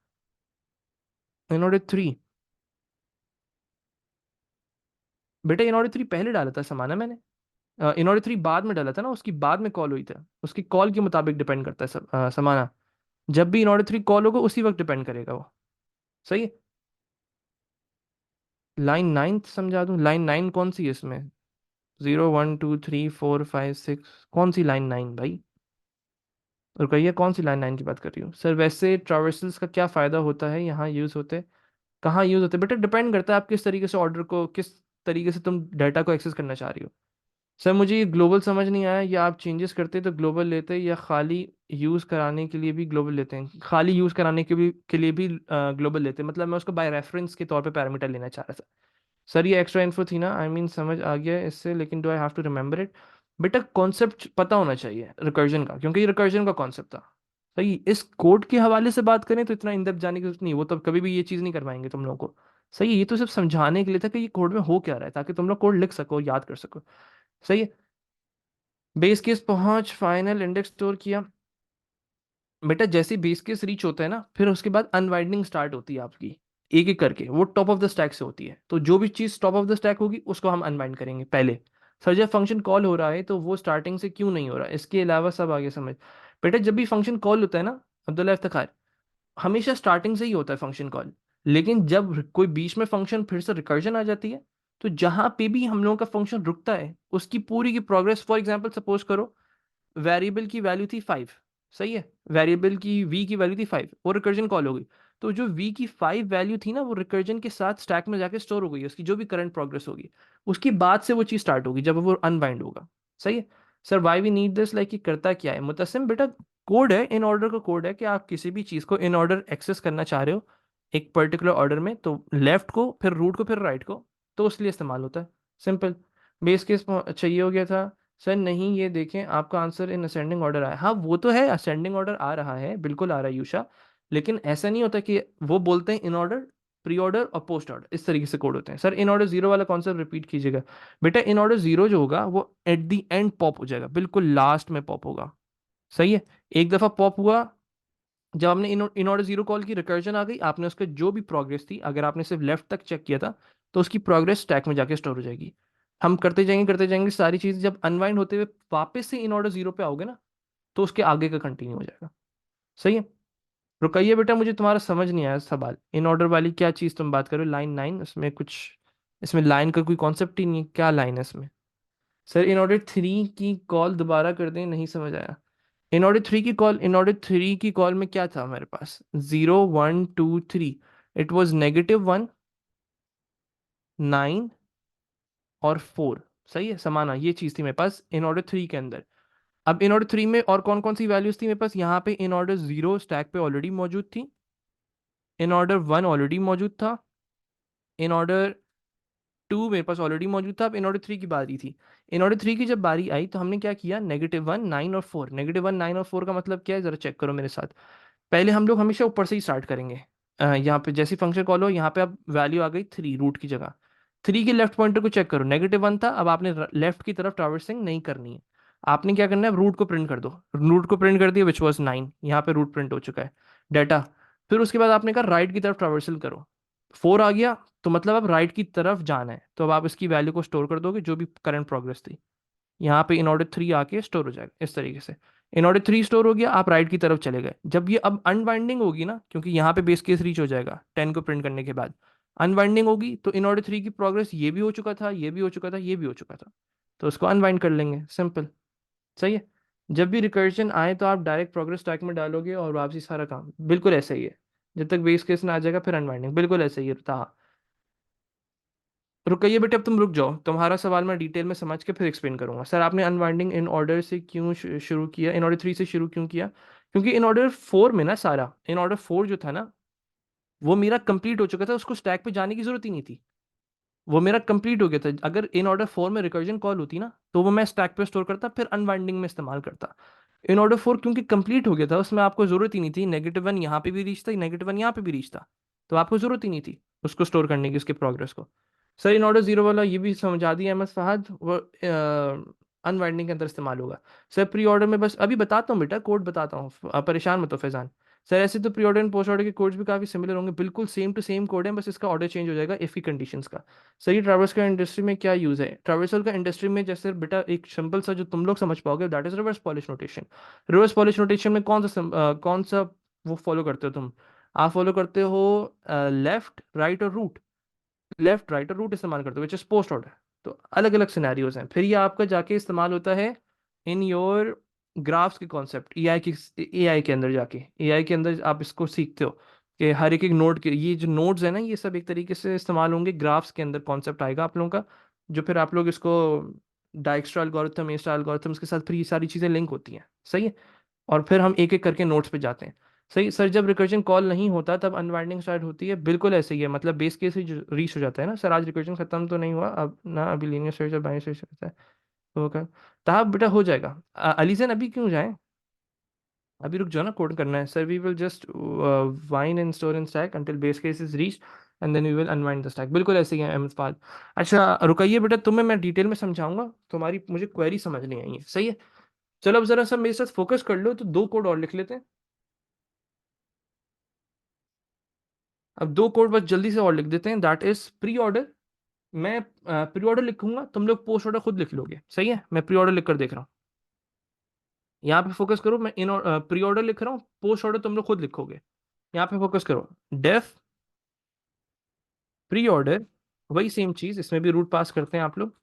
इन ऑर्डर थ्री, बेटा इन ऑर्डर थ्री पहले डाला था समाना मैंने। इन ऑर्डर थ्री बाद में डाला था ना, उसकी बाद में कॉल हुई था। उसकी कॉल के मुताबिक डिपेंड करता है सब, समाना। जब भी इन ऑर्डर थ्री कॉल होगा उसी वक्त डिपेंड करेगा वो। सही है। लाइन नाइन समझा दूं? लाइन नाइन कौन सी है इसमें? 0 1 2 3 4 5 6, कौन सी लाइन नाइन भाई? रुकइए, कौन सी लाइन नाइन की बात कर रही हूँ सर? वैसे ट्रावर्सल्स का क्या फ़ायदा होता है, यहाँ यूज़ होते, कहाँ यूज़ होते? बेटा डिपेंड करता है आप किस तरीके से ऑर्डर को, किस तरीके से तुम डाटा को एक्सेस करना चाह रही हो। सर मुझे ये ग्लोबल समझ नहीं आया, या आप चेंजेस करते तो ग्लोबल लेते, या खाली यूज़ कराने के लिए भी ग्लोबल लेते हैं? खाली यूज़ कराने के लिए भी ग्लोबल लेते हैं, मतलब मैं उसको बाय रेफरेंस के तौर पे पैरामीटर लेना चाह रहा था। सर ये एक्स्ट्रा इन्फो थी ना, आई मीन समझ आ गया इससे, लेकिन do I have to remember it? बेटा कॉन्सेप्ट पता होना चाहिए रिकर्जन का, क्योंकि ये रिकर्जन का कॉन्सेप्ट था। सही, इस कोड के हवाले से बात करें तो इतना इन डेप्थ जाने की जरूरत नहीं, वो तो कभी भी ये चीज़ नहीं करवाएंगे तुम लोगों को। सही है, ये तो सिर्फ समझाने के लिए था कि ये कोड में हो क्या रहा है, ताकि तुम लोग कोड लिख सको, याद कर सको। सही है। बेस केस पहुंच, फाइनल इंडेक्स स्टोर किया। बेटा जैसे बेस केस रीच होता है ना, फिर उसके बाद अनवाइंडिंग स्टार्ट होती है आपकी, एक एक करके, वो टॉप ऑफ द स्टैक से होती है। तो जो भी चीज़ टॉप ऑफ द स्टैक होगी उसको हम अनवाइंड करेंगे पहले। सर जब फंक्शन कॉल हो रहा है तो वो स्टार्टिंग से क्यों नहीं हो रहा है, इसके अलावा सब आगे समझ। बेटा जब भी फंक्शन कॉल होता है ना अब्दुल्ला इफ्तिखार, हमेशा स्टार्टिंग से ही होता है फंक्शन कॉल। लेकिन जब कोई बीच में फंक्शन फिर से रिकर्जन आ जाती है, तो जहां पे भी हम लोगों का फंक्शन रुकता है उसकी पूरी की प्रोग्रेस, फॉर एग्जांपल सपोज करो वेरिएबल की वैल्यू थी 5। सही है, वेरिएबल की वी की वैल्यू थी 5, वो रिकर्जन कॉल हो गई। तो जो वी की 5 वैल्यू थी ना, वो रिकर्जन के साथ स्टैक में जाके स्टोर हो गई, उसकी जो भी करंट प्रोग्रेस होगी उसकी बाद से वो चीज़ स्टार्ट होगी जब वो अनबाइंड होगा। सही है। Sir why we need this, like करता क्या है मुतसिम बेटा, कोड है, इन ऑर्डर का कोड है कि आप किसी भी चीज़ को इन ऑर्डर एक्सेस करना चाह रहे हो एक पर्टिकुलर ऑर्डर में, तो लेफ्ट को फिर रूट को फिर राइट को, तो उसलिए इस्तेमाल होता है। सिंपल। बेस केस चाहिए हो गया था। सर नहीं, ये देखें आपका आंसर इन असेंडिंग ऑर्डर आया, हाँ वो तो है, असेंडिंग ऑर्डर आ रहा है, बिल्कुल आ रहा है यूशा। लेकिन ऐसा नहीं होता कि वो बोलते हैं इन ऑर्डर, प्री ऑर्डर और पोस्ट ऑर्डर, इस तरीके से कोड होते हैं। सर इन ऑर्डर जीरो वाला कॉन्सेप्ट रिपीट कीजिएगा। बेटा इन ऑर्डर जीरो जो होगा वो एट द एंड पॉप हो जाएगा, बिल्कुल लास्ट में पॉप होगा। सही है। एक दफा पॉप हुआ जब हमने इन ऑर्डर जीरो कॉल की, रिकर्जन आ गई, आपने उसके जो भी प्रोग्रेस थी, अगर आपने सिर्फ लेफ्ट तक चेक किया था तो उसकी प्रोग्रेस स्टैक में जाके स्टोर हो जाएगी। हम करते जाएंगे सारी चीज़, जब अनवाइंड होते हुए वापस से इन ऑर्डर जीरो पे आओगे ना, तो उसके आगे का कंटिन्यू हो जाएगा। सही है। रुकइए बेटा, मुझे तुम्हारा समझ नहीं आया सवाल, इन ऑर्डर वाली क्या चीज़ तुम बात करो, लाइन 9, इसमें कुछ, इसमें लाइन का कोई कॉन्सेप्ट ही नहीं है, क्या लाइन है इसमें। सर इन ऑर्डर थ्री की कॉल दोबारा कर दें, नहीं समझ आया। इन ऑर्डर थ्री की कॉल में क्या था हमारे पास, 0 1 2 3, इट वॉज -1 9 और 4। सही है, समाना ये चीज़ थी मेरे पास इन ऑर्डर थ्री के अंदर। अब इन ऑर्डर थ्री में और कौन कौन सी वैल्यूज थी मेरे पास, यहाँ पे इन ऑर्डर जीरो स्टैक पे ऑलरेडी मौजूद थी, इन ऑर्डर वन ऑलरेडी मौजूद था, इन ऑर्डर टू मेरे पास ऑलरेडी मौजूद था। अब इन ऑर्डर थ्री की बारी थी। इन ऑर्डर थ्री की जब बारी आई तो हमने क्या किया, -1 9 और 4। -1 9 और 4 का मतलब क्या है, जरा चेक करो मेरे साथ। पहले हम लोग हमेशा ऊपर से ही स्टार्ट करेंगे। यहाँ पे जैसी फंक्शन कॉल हो, यहाँ पे अब वैल्यू आ गई 3 रूट की जगह। 3 के लेफ्ट पॉइंटर को चेक करो, -1 था, अब आपने लेफ्ट की तरफ ट्रैवर्सिंग नहीं करनी है। आपने क्या करना है, रूट को प्रिंट कर दो। रूट को प्रिंट कर दिया, विच वॉज 9, यहाँ पे रूट प्रिंट हो चुका है डाटा। फिर उसके बाद आपने कहा राइट की तरफ ट्रैवर्सल करो, 4 आ गया, तो मतलब अब राइट की तरफ जाना है, तो अब आप इसकी वैल्यू को स्टोर कर दोगे जो भी करंट प्रोग्रेस थी, यहाँ पे इन ऑर्डर थ्री आके स्टोर हो जाएगा इस तरीके से। इन ऑर्डर थ्री स्टोर हो गया, आप राइट की तरफ चले गए। जब ये अब अनवाइंडिंग होगी ना, क्योंकि यहाँ पे बेस केस रीच हो जाएगा 10 को प्रिंट करने के बाद, अनवाइंडिंग होगी तो इन ऑर्डर थ्री की प्रोग्रेस ये भी हो चुका था, ये भी हो चुका था, ये भी हो चुका था, तो उसको अनवाइंड कर लेंगे, सिंपल। सही है। जब भी रिकर्जन आए तो आप डायरेक्ट प्रोग्रेस ट्रैक में डालोगे और वापसी सारा काम, बिल्कुल ऐसा ही है। जब तक बेस केस ना आ जाएगा फिर अनवाइंडिंग, बिल्कुल ऐसा ही था। रुकिए बेटे, अब तुम रुक जाओ, तुम्हारा सवाल मैं डिटेल में समझ के फिर एक्सप्लेन करूंगा। सर आपने अनवाइंडिंग इन ऑर्डर से क्यों शुरू किया, इन ऑर्डर थ्री से शुरू क्यों किया, क्योंकि इन ऑर्डर फोर में ना, सारा इन ऑर्डर फोर जो था ना, वो मेरा कंप्लीट हो चुका था, उसको स्टैक पे जाने की जरूरत ही नहीं थी, वो मेरा कंप्लीट हो गया था। अगर इन ऑर्डर फोर में रिकर्जन कॉल होती ना, तो वो मैं स्टैक पे स्टोर करता, फिर अनवाइंडिंग में इस्तेमाल करता। इन ऑर्डर फोर क्योंकि कंप्लीट हो गया था, उसमें आपको जरूरत ही नहीं थी, -1 यहाँ पे भी रीच था, -1 यहाँ पे भी रीच था, तो आपको जरूरत ही नहीं थी उसको स्टोर करने की, उसके प्रोग्रेस को। सर इन ऑर्डर जीरो वाला ये भी समझा दिया अहमद फहद, वो अनवाइंडिंग के अंदर इस्तेमाल होगा। सर प्री ऑर्डर में बस अभी बताता हूँ बेटा, कोड बताता हूँ, परेशान मत हो फैजान। सर ऐसे तो pre order and post order के कोड्स भी काफी सिमिलर होंगे, बिल्कुल सेम टू सेम कोड है, बस इसका ऑर्डर चेंज हो जाएगा इफ की कंडीशंस का। सही। ट्रैवर्स का इंडस्ट्री में क्या यूज है, ट्रैवर्सल का इंडस्ट्री में जैसे बेटा एक सिंपल सा जो तुम लोग समझ पाओगे, that is reverse polish notation. Reverse polish notation में कौन सा वो फॉलो करते हो तुम, आप फॉलो करते हो लेफ्ट राइट और रूट, लेफ्ट राइट और रूट इस्तेमाल करते हो विच इज पोस्ट ऑर्डर। तो अलग अलग सिनेरियोज हैं, फिर ये आपका जाके इस्तेमाल होता है इन योर ग्राफ्स के कॉन्सेप्ट, एआई के अंदर जाके, एआई के अंदर आप इसको सीखते हो कि हर एक एक नोड के, ये जो नोड्स है ना, ये सब एक तरीके से इस्तेमाल होंगे ग्राफ्स के अंदर, कॉन्सेप्ट आएगा आप लोगों का, जो फिर आप लोग इसको डाइक्स्ट्रा एल्गोरिथम, ए स्टार एल्गोरिथम के साथ फिर ये सारी चीज़ें लिंक होती हैं। सही है। और फिर हम एक एक करके नोट्स पे जाते हैं। सही सर, जब रिकर्जन कॉल नहीं होता तब अनवाइंडिंग स्टार्ट होती है, बिल्कुल ऐसे ही है, मतलब बेस केस ही रीच हो जाता है ना सर, आज रिकर्जन खत्म तो नहीं हुआ अब ना, अभी लीनियर सर्च और बाइनरी सर्च रहता है, तो होगा, तब बेटा हो जाएगा। अलीजन अभी क्यों जाए, अभी रुक जाओ ना, कोड करना है sir. We will just wind and store in stack until base case is reach and then we will unwind the stack. बिल्कुल ऐसे ही है अहमद। अच्छा रुकइए बेटा, तुम्हें मैं डिटेल में समझाऊंगा, तुम्हारी मुझे क्वेरी समझ नहीं आई है, सही है। चलो अब जरा सब मेरे साथ फोकस कर लो, तो दो कोड और लिख लेते हैं। अब दो कोड बस जल्दी से और लिख देते हैं, दैट इज प्री ऑर्डर। मैं प्री ऑर्डर लिखूंगा, तुम लोग पोस्ट ऑर्डर खुद लिख लोगे, सही है। मैं प्री ऑर्डर लिख कर देख रहा हूँ, यहाँ पे फोकस करो। मैं इन प्री ऑर्डर लिख रहा हूँ, पोस्ट ऑर्डर तुम लोग खुद लिखोगे। यहाँ पे फोकस करो। डेफ प्री ऑर्डर, वही सेम चीज, इसमें भी रूट पास करते हैं आप लोग।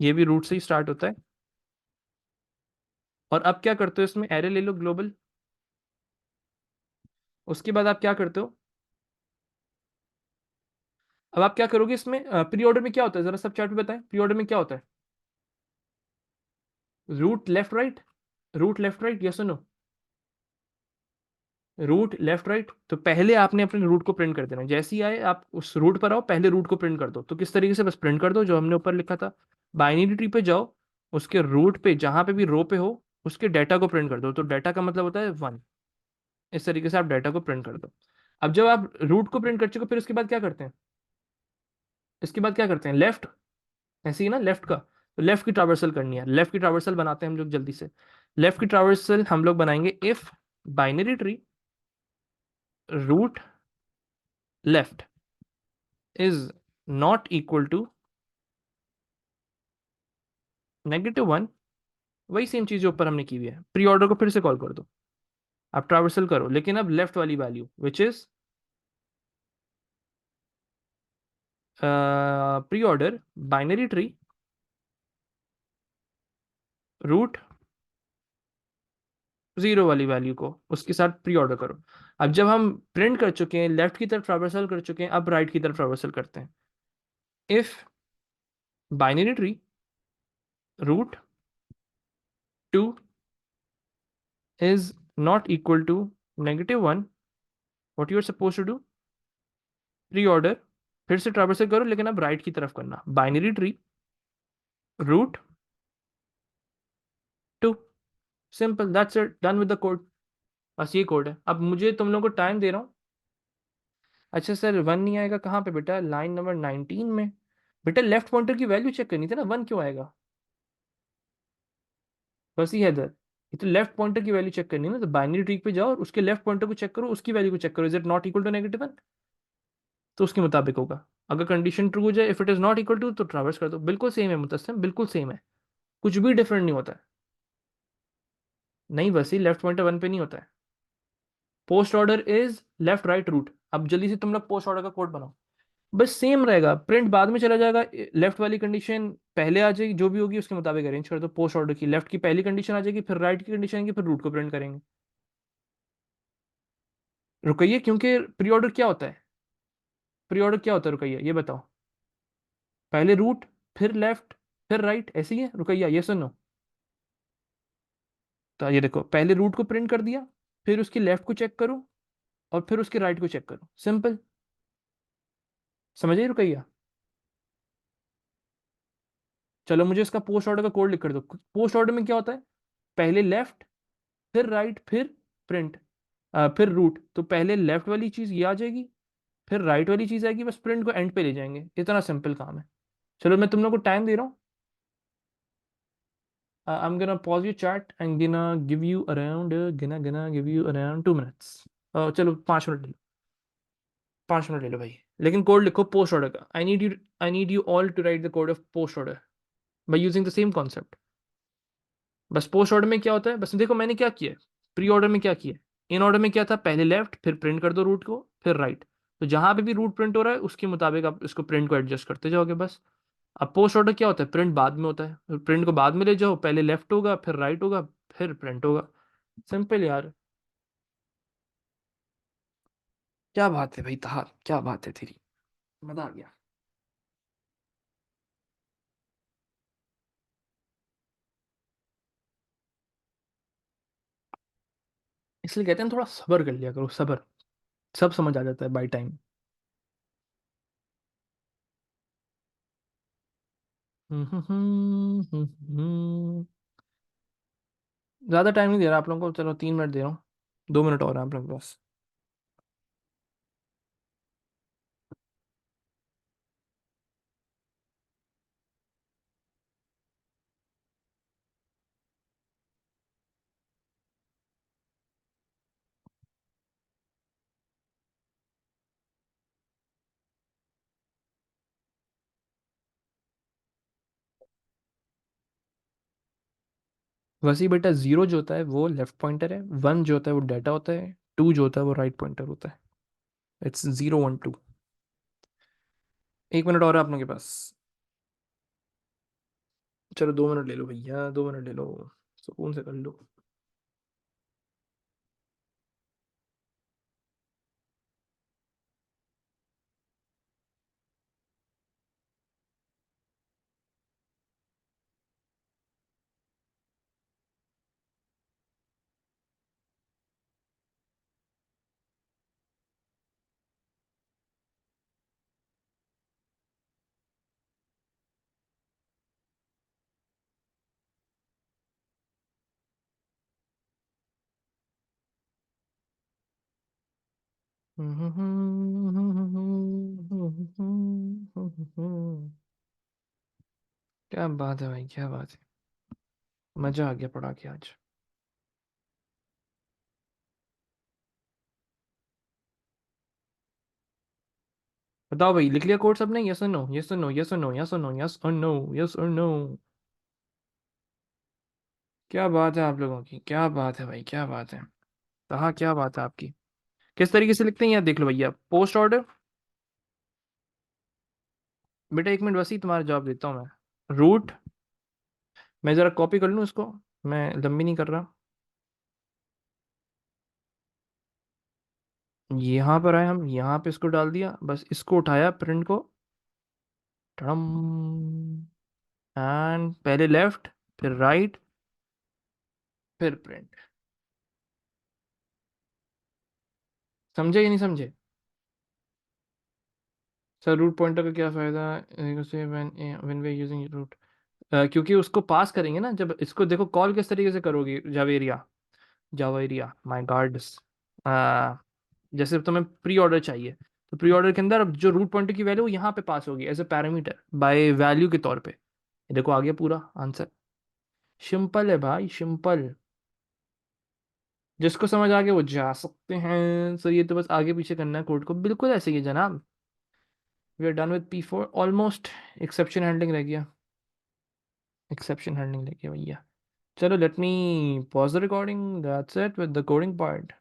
ये भी रूट से ही स्टार्ट होता है। और अब क्या करते हो, इसमें एरे ले लो ग्लोबल। उसके बाद आप क्या करते हो, अब आप क्या करोगे इसमें, प्री ऑर्डर में क्या होता है, जरा सब चार्ट में बताएं, प्री ऑर्डर में क्या होता है। Root left right, root left right, yes no. Root left right, तो पहले आपने अपने रूट को प्रिंट कर देना। जैसे ही आए आप उस रूट पर आओ, पहले रूट को प्रिंट कर दो। तो किस तरीके से, बस प्रिंट कर दो जो हमने ऊपर लिखा था। बाइनरी ट्री पे जाओ, उसके रूट पे जहां पे भी रो पे हो, उसके डाटा को प्रिंट कर दो। तो डाटा का मतलब होता है 1। इस तरीके से आप डाटा को प्रिंट कर दो। अब जब आप रूट को प्रिंट कर चुके, फिर उसके बाद क्या करते हैं, इसके बाद क्या करते हैं, लेफ्ट, ऐसे ही ना लेफ्ट का। तो लेफ्ट की ट्रावर्सल करनी है, लेफ्ट की ट्रावर्सल बनाते हैं हम लोग जल्दी से। लेफ्ट की ट्रावर्सल हम लोग बनाएंगे, if binary tree root left is not equal to -1। वही सेम चीज जो ऊपर हमने की हुई है। प्री ऑर्डर को फिर से कॉल कर दो, आप ट्रावर्सल करो, लेकिन अब लेफ्ट वाली value which is pre order binary tree root 0 वाली वैल्यू को उसके साथ प्री ऑर्डर करो। अब जब हम प्रिंट कर चुके हैं, लेफ्ट की तरफ ट्रावर्सल कर चुके हैं, अब राइट की तरफ ट्रावर्सल करते हैं। If binary tree root 2 is not equal to -1, what you are supposed to do, pre order फिर से ट्रावर्सल करो, लेकिन अब राइट की तरफ करना, binary tree root 2। Simple, that's it, done with the code. बस ये कोड है। अब मुझे तुम लोगों को टाइम दे रहा हूँ। अच्छा सर 1 नहीं आएगा कहाँ पे बेटा, लाइन नंबर 19 में। बेटा लेफ्ट पॉइंटर की वैल्यू चेक करनी थी ना, 1 क्यों आएगा। बस ही है इधर, ये तो लेफ्ट पॉइंटर की वैल्यू चेक करनी है ना। तो बाइनरी ट्री पे जाओ और उसके लेफ्ट पॉइंटर को चेक करो, उसकी वैल्यू को चेक करो, is it not equal to -1, तो उसके मुताबिक होगा। अगर कंडीशन ट्रू हो जाए, if it is not equal to, तो ट्रावर्स कर दो। बिल्कुल सेम है मुतस्सिम, बिल्कुल सेम है, कुछ भी डिफरेंट नहीं होता है। नहीं वैसे लेफ्ट पॉइंटर 1 पे नहीं होता है। Post order is left right root. अब जल्दी से तुम लोग पोस्ट ऑर्डर का कोड बनाओ, बस सेम रहेगा, प्रिंट बाद में चला जाएगा। लेफ्ट वाली कंडीशन पहले आ जाएगी, जो भी होगी उसके मुताबिक अरेंज कर दो। पोस्ट ऑर्डर की लेफ्ट की पहली कंडीशन आ जाएगी, फिर राइट की कंडीशन आएगी, फिर रूट को प्रिंट करेंगे। रुकइए, क्योंकि प्री ऑर्डर क्या होता है, प्री ऑर्डर क्या होता है, रुकइए ये बताओ। पहले रूट, फिर लेफ्ट, फिर राइट, ऐसे ही है। रुकइया ये सुनो, तो ये देखो, पहले रूट को प्रिंट कर दिया, फिर उसकी लेफ्ट को चेक करो, और फिर उसके राइट को चेक करो, सिंपल। समझिए रुकइया। चलो मुझे इसका पोस्ट ऑर्डर का कोड लिख कर दो। पोस्ट ऑर्डर में क्या होता है, पहले लेफ्ट, फिर राइट, फिर प्रिंट, फिर रूट। तो पहले लेफ्ट वाली चीज ये आ जाएगी, फिर राइट वाली चीज आएगी, बस प्रिंट को एंड पे ले जाएंगे, इतना सिंपल काम है। चलो मैं तुम लोग को टाइम दे रहा हूँ। I'm gonna pause your chat and gonna give you around 2 minutes. चलो 5 मिनट ले लो, 5 मिनट ले लो भाई। लेकिन कोड लिखो पोस्ट ऑर्डर का। I need you all to write the code of post order by using the same concept. बस post order में क्या होता है, बस देखो मैंने क्या किया है, प्री ऑर्डर में क्या किया है। इन ऑर्डर में क्या था, पहले लेफ्ट, फिर प्रिंट कर दो रूट को, फिर राइट। तो जहां पे भी रूट प्रिंट हो रहा है उसके मुताबिक आप इसको प्रिंट को एडजस्ट करते जाओगे बस। अब पोस्ट ऑर्डर क्या होता है, प्रिंट बाद में होता है, प्रिंट को बाद में ले जाओ, पहले लेफ्ट होगा, फिर राइट होगा, फिर प्रिंट होगा। सिंपल यार। क्या बात है भाई ताहा, क्या बात है तेरी, मजा आ गया। इसलिए कहते हैं थोड़ा सब्र कर लिया करो, सब्र, सब समझ आ जाता है बाई टाइम। ज़्यादा टाइम नहीं दे रहा आप लोगों को, चलो 3 मिनट दे रहा हूँ, 2 मिनट और हैं आप लोगों के पास। वैसे ही बेटा, 0 जो होता है वो लेफ्ट पॉइंटर है, 1 जो होता है वो डाटा होता है, 2 जो होता है वो राइट पॉइंटर होता है। इट्स 0 1 2। 1 मिनट और है आप लोगों के पास। चलो 2 मिनट ले लो भैया, 2 मिनट ले लो, सुकून से कर लो। क्या बात है भाई, क्या बात है, मजा आ गया पढ़ा के आज। बताओ भाई, लिख लिया कोड सबने? यस और नो, यस और नो, यस और नो, यस और नो, यस और नो, यस और नो। क्या बात है आप लोगों की, क्या बात है भाई, क्या बात है। कहा क्या बात है आपकी। किस तरीके से लिखते हैं यार, देख लो भैया, पोस्ट ऑर्डर। बेटा 1 मिनट, बस ही तुम्हारा जवाब देता हूँ मैं। रूट, मैं जरा कॉपी कर लूँ इसको, मैं लंबी नहीं कर रहा। यहाँ पर आए हम, यहाँ पे इसको डाल दिया, बस इसको उठाया प्रिंट को, एंड पहले लेफ्ट, फिर राइट, फिर प्रिंट। समझे कि नहीं समझे? सर रूट पॉइंटर का क्या फायदा है से व्हेन वी यूजिंग रूट? क्योंकि उसको पास करेंगे ना, जब इसको देखो कॉल किस तरीके से करोगे, जावेरिया, जावेरिया माय गॉड्स। जैसे तुम्हें प्री ऑर्डर चाहिए, तो प्री ऑर्डर के अंदर अब जो रूट पॉइंटर की वैल्यू यहाँ पे पास होगी as a parameter by value के तौर पे। ये देखो आ गया पूरा आंसर। सिंपल है भाई, सिंपल। जिसको समझ आ गया वो जा सकते हैं सर, ये तो बस आगे पीछे करना है कोड को, बिल्कुल ऐसे ही है जनाब। We are done with P4 almost. Exception handling रह गया, एक्सेप्शन हैंडलिंग रह गया भैया। चलो let me pause the recording, that's it with the coding part.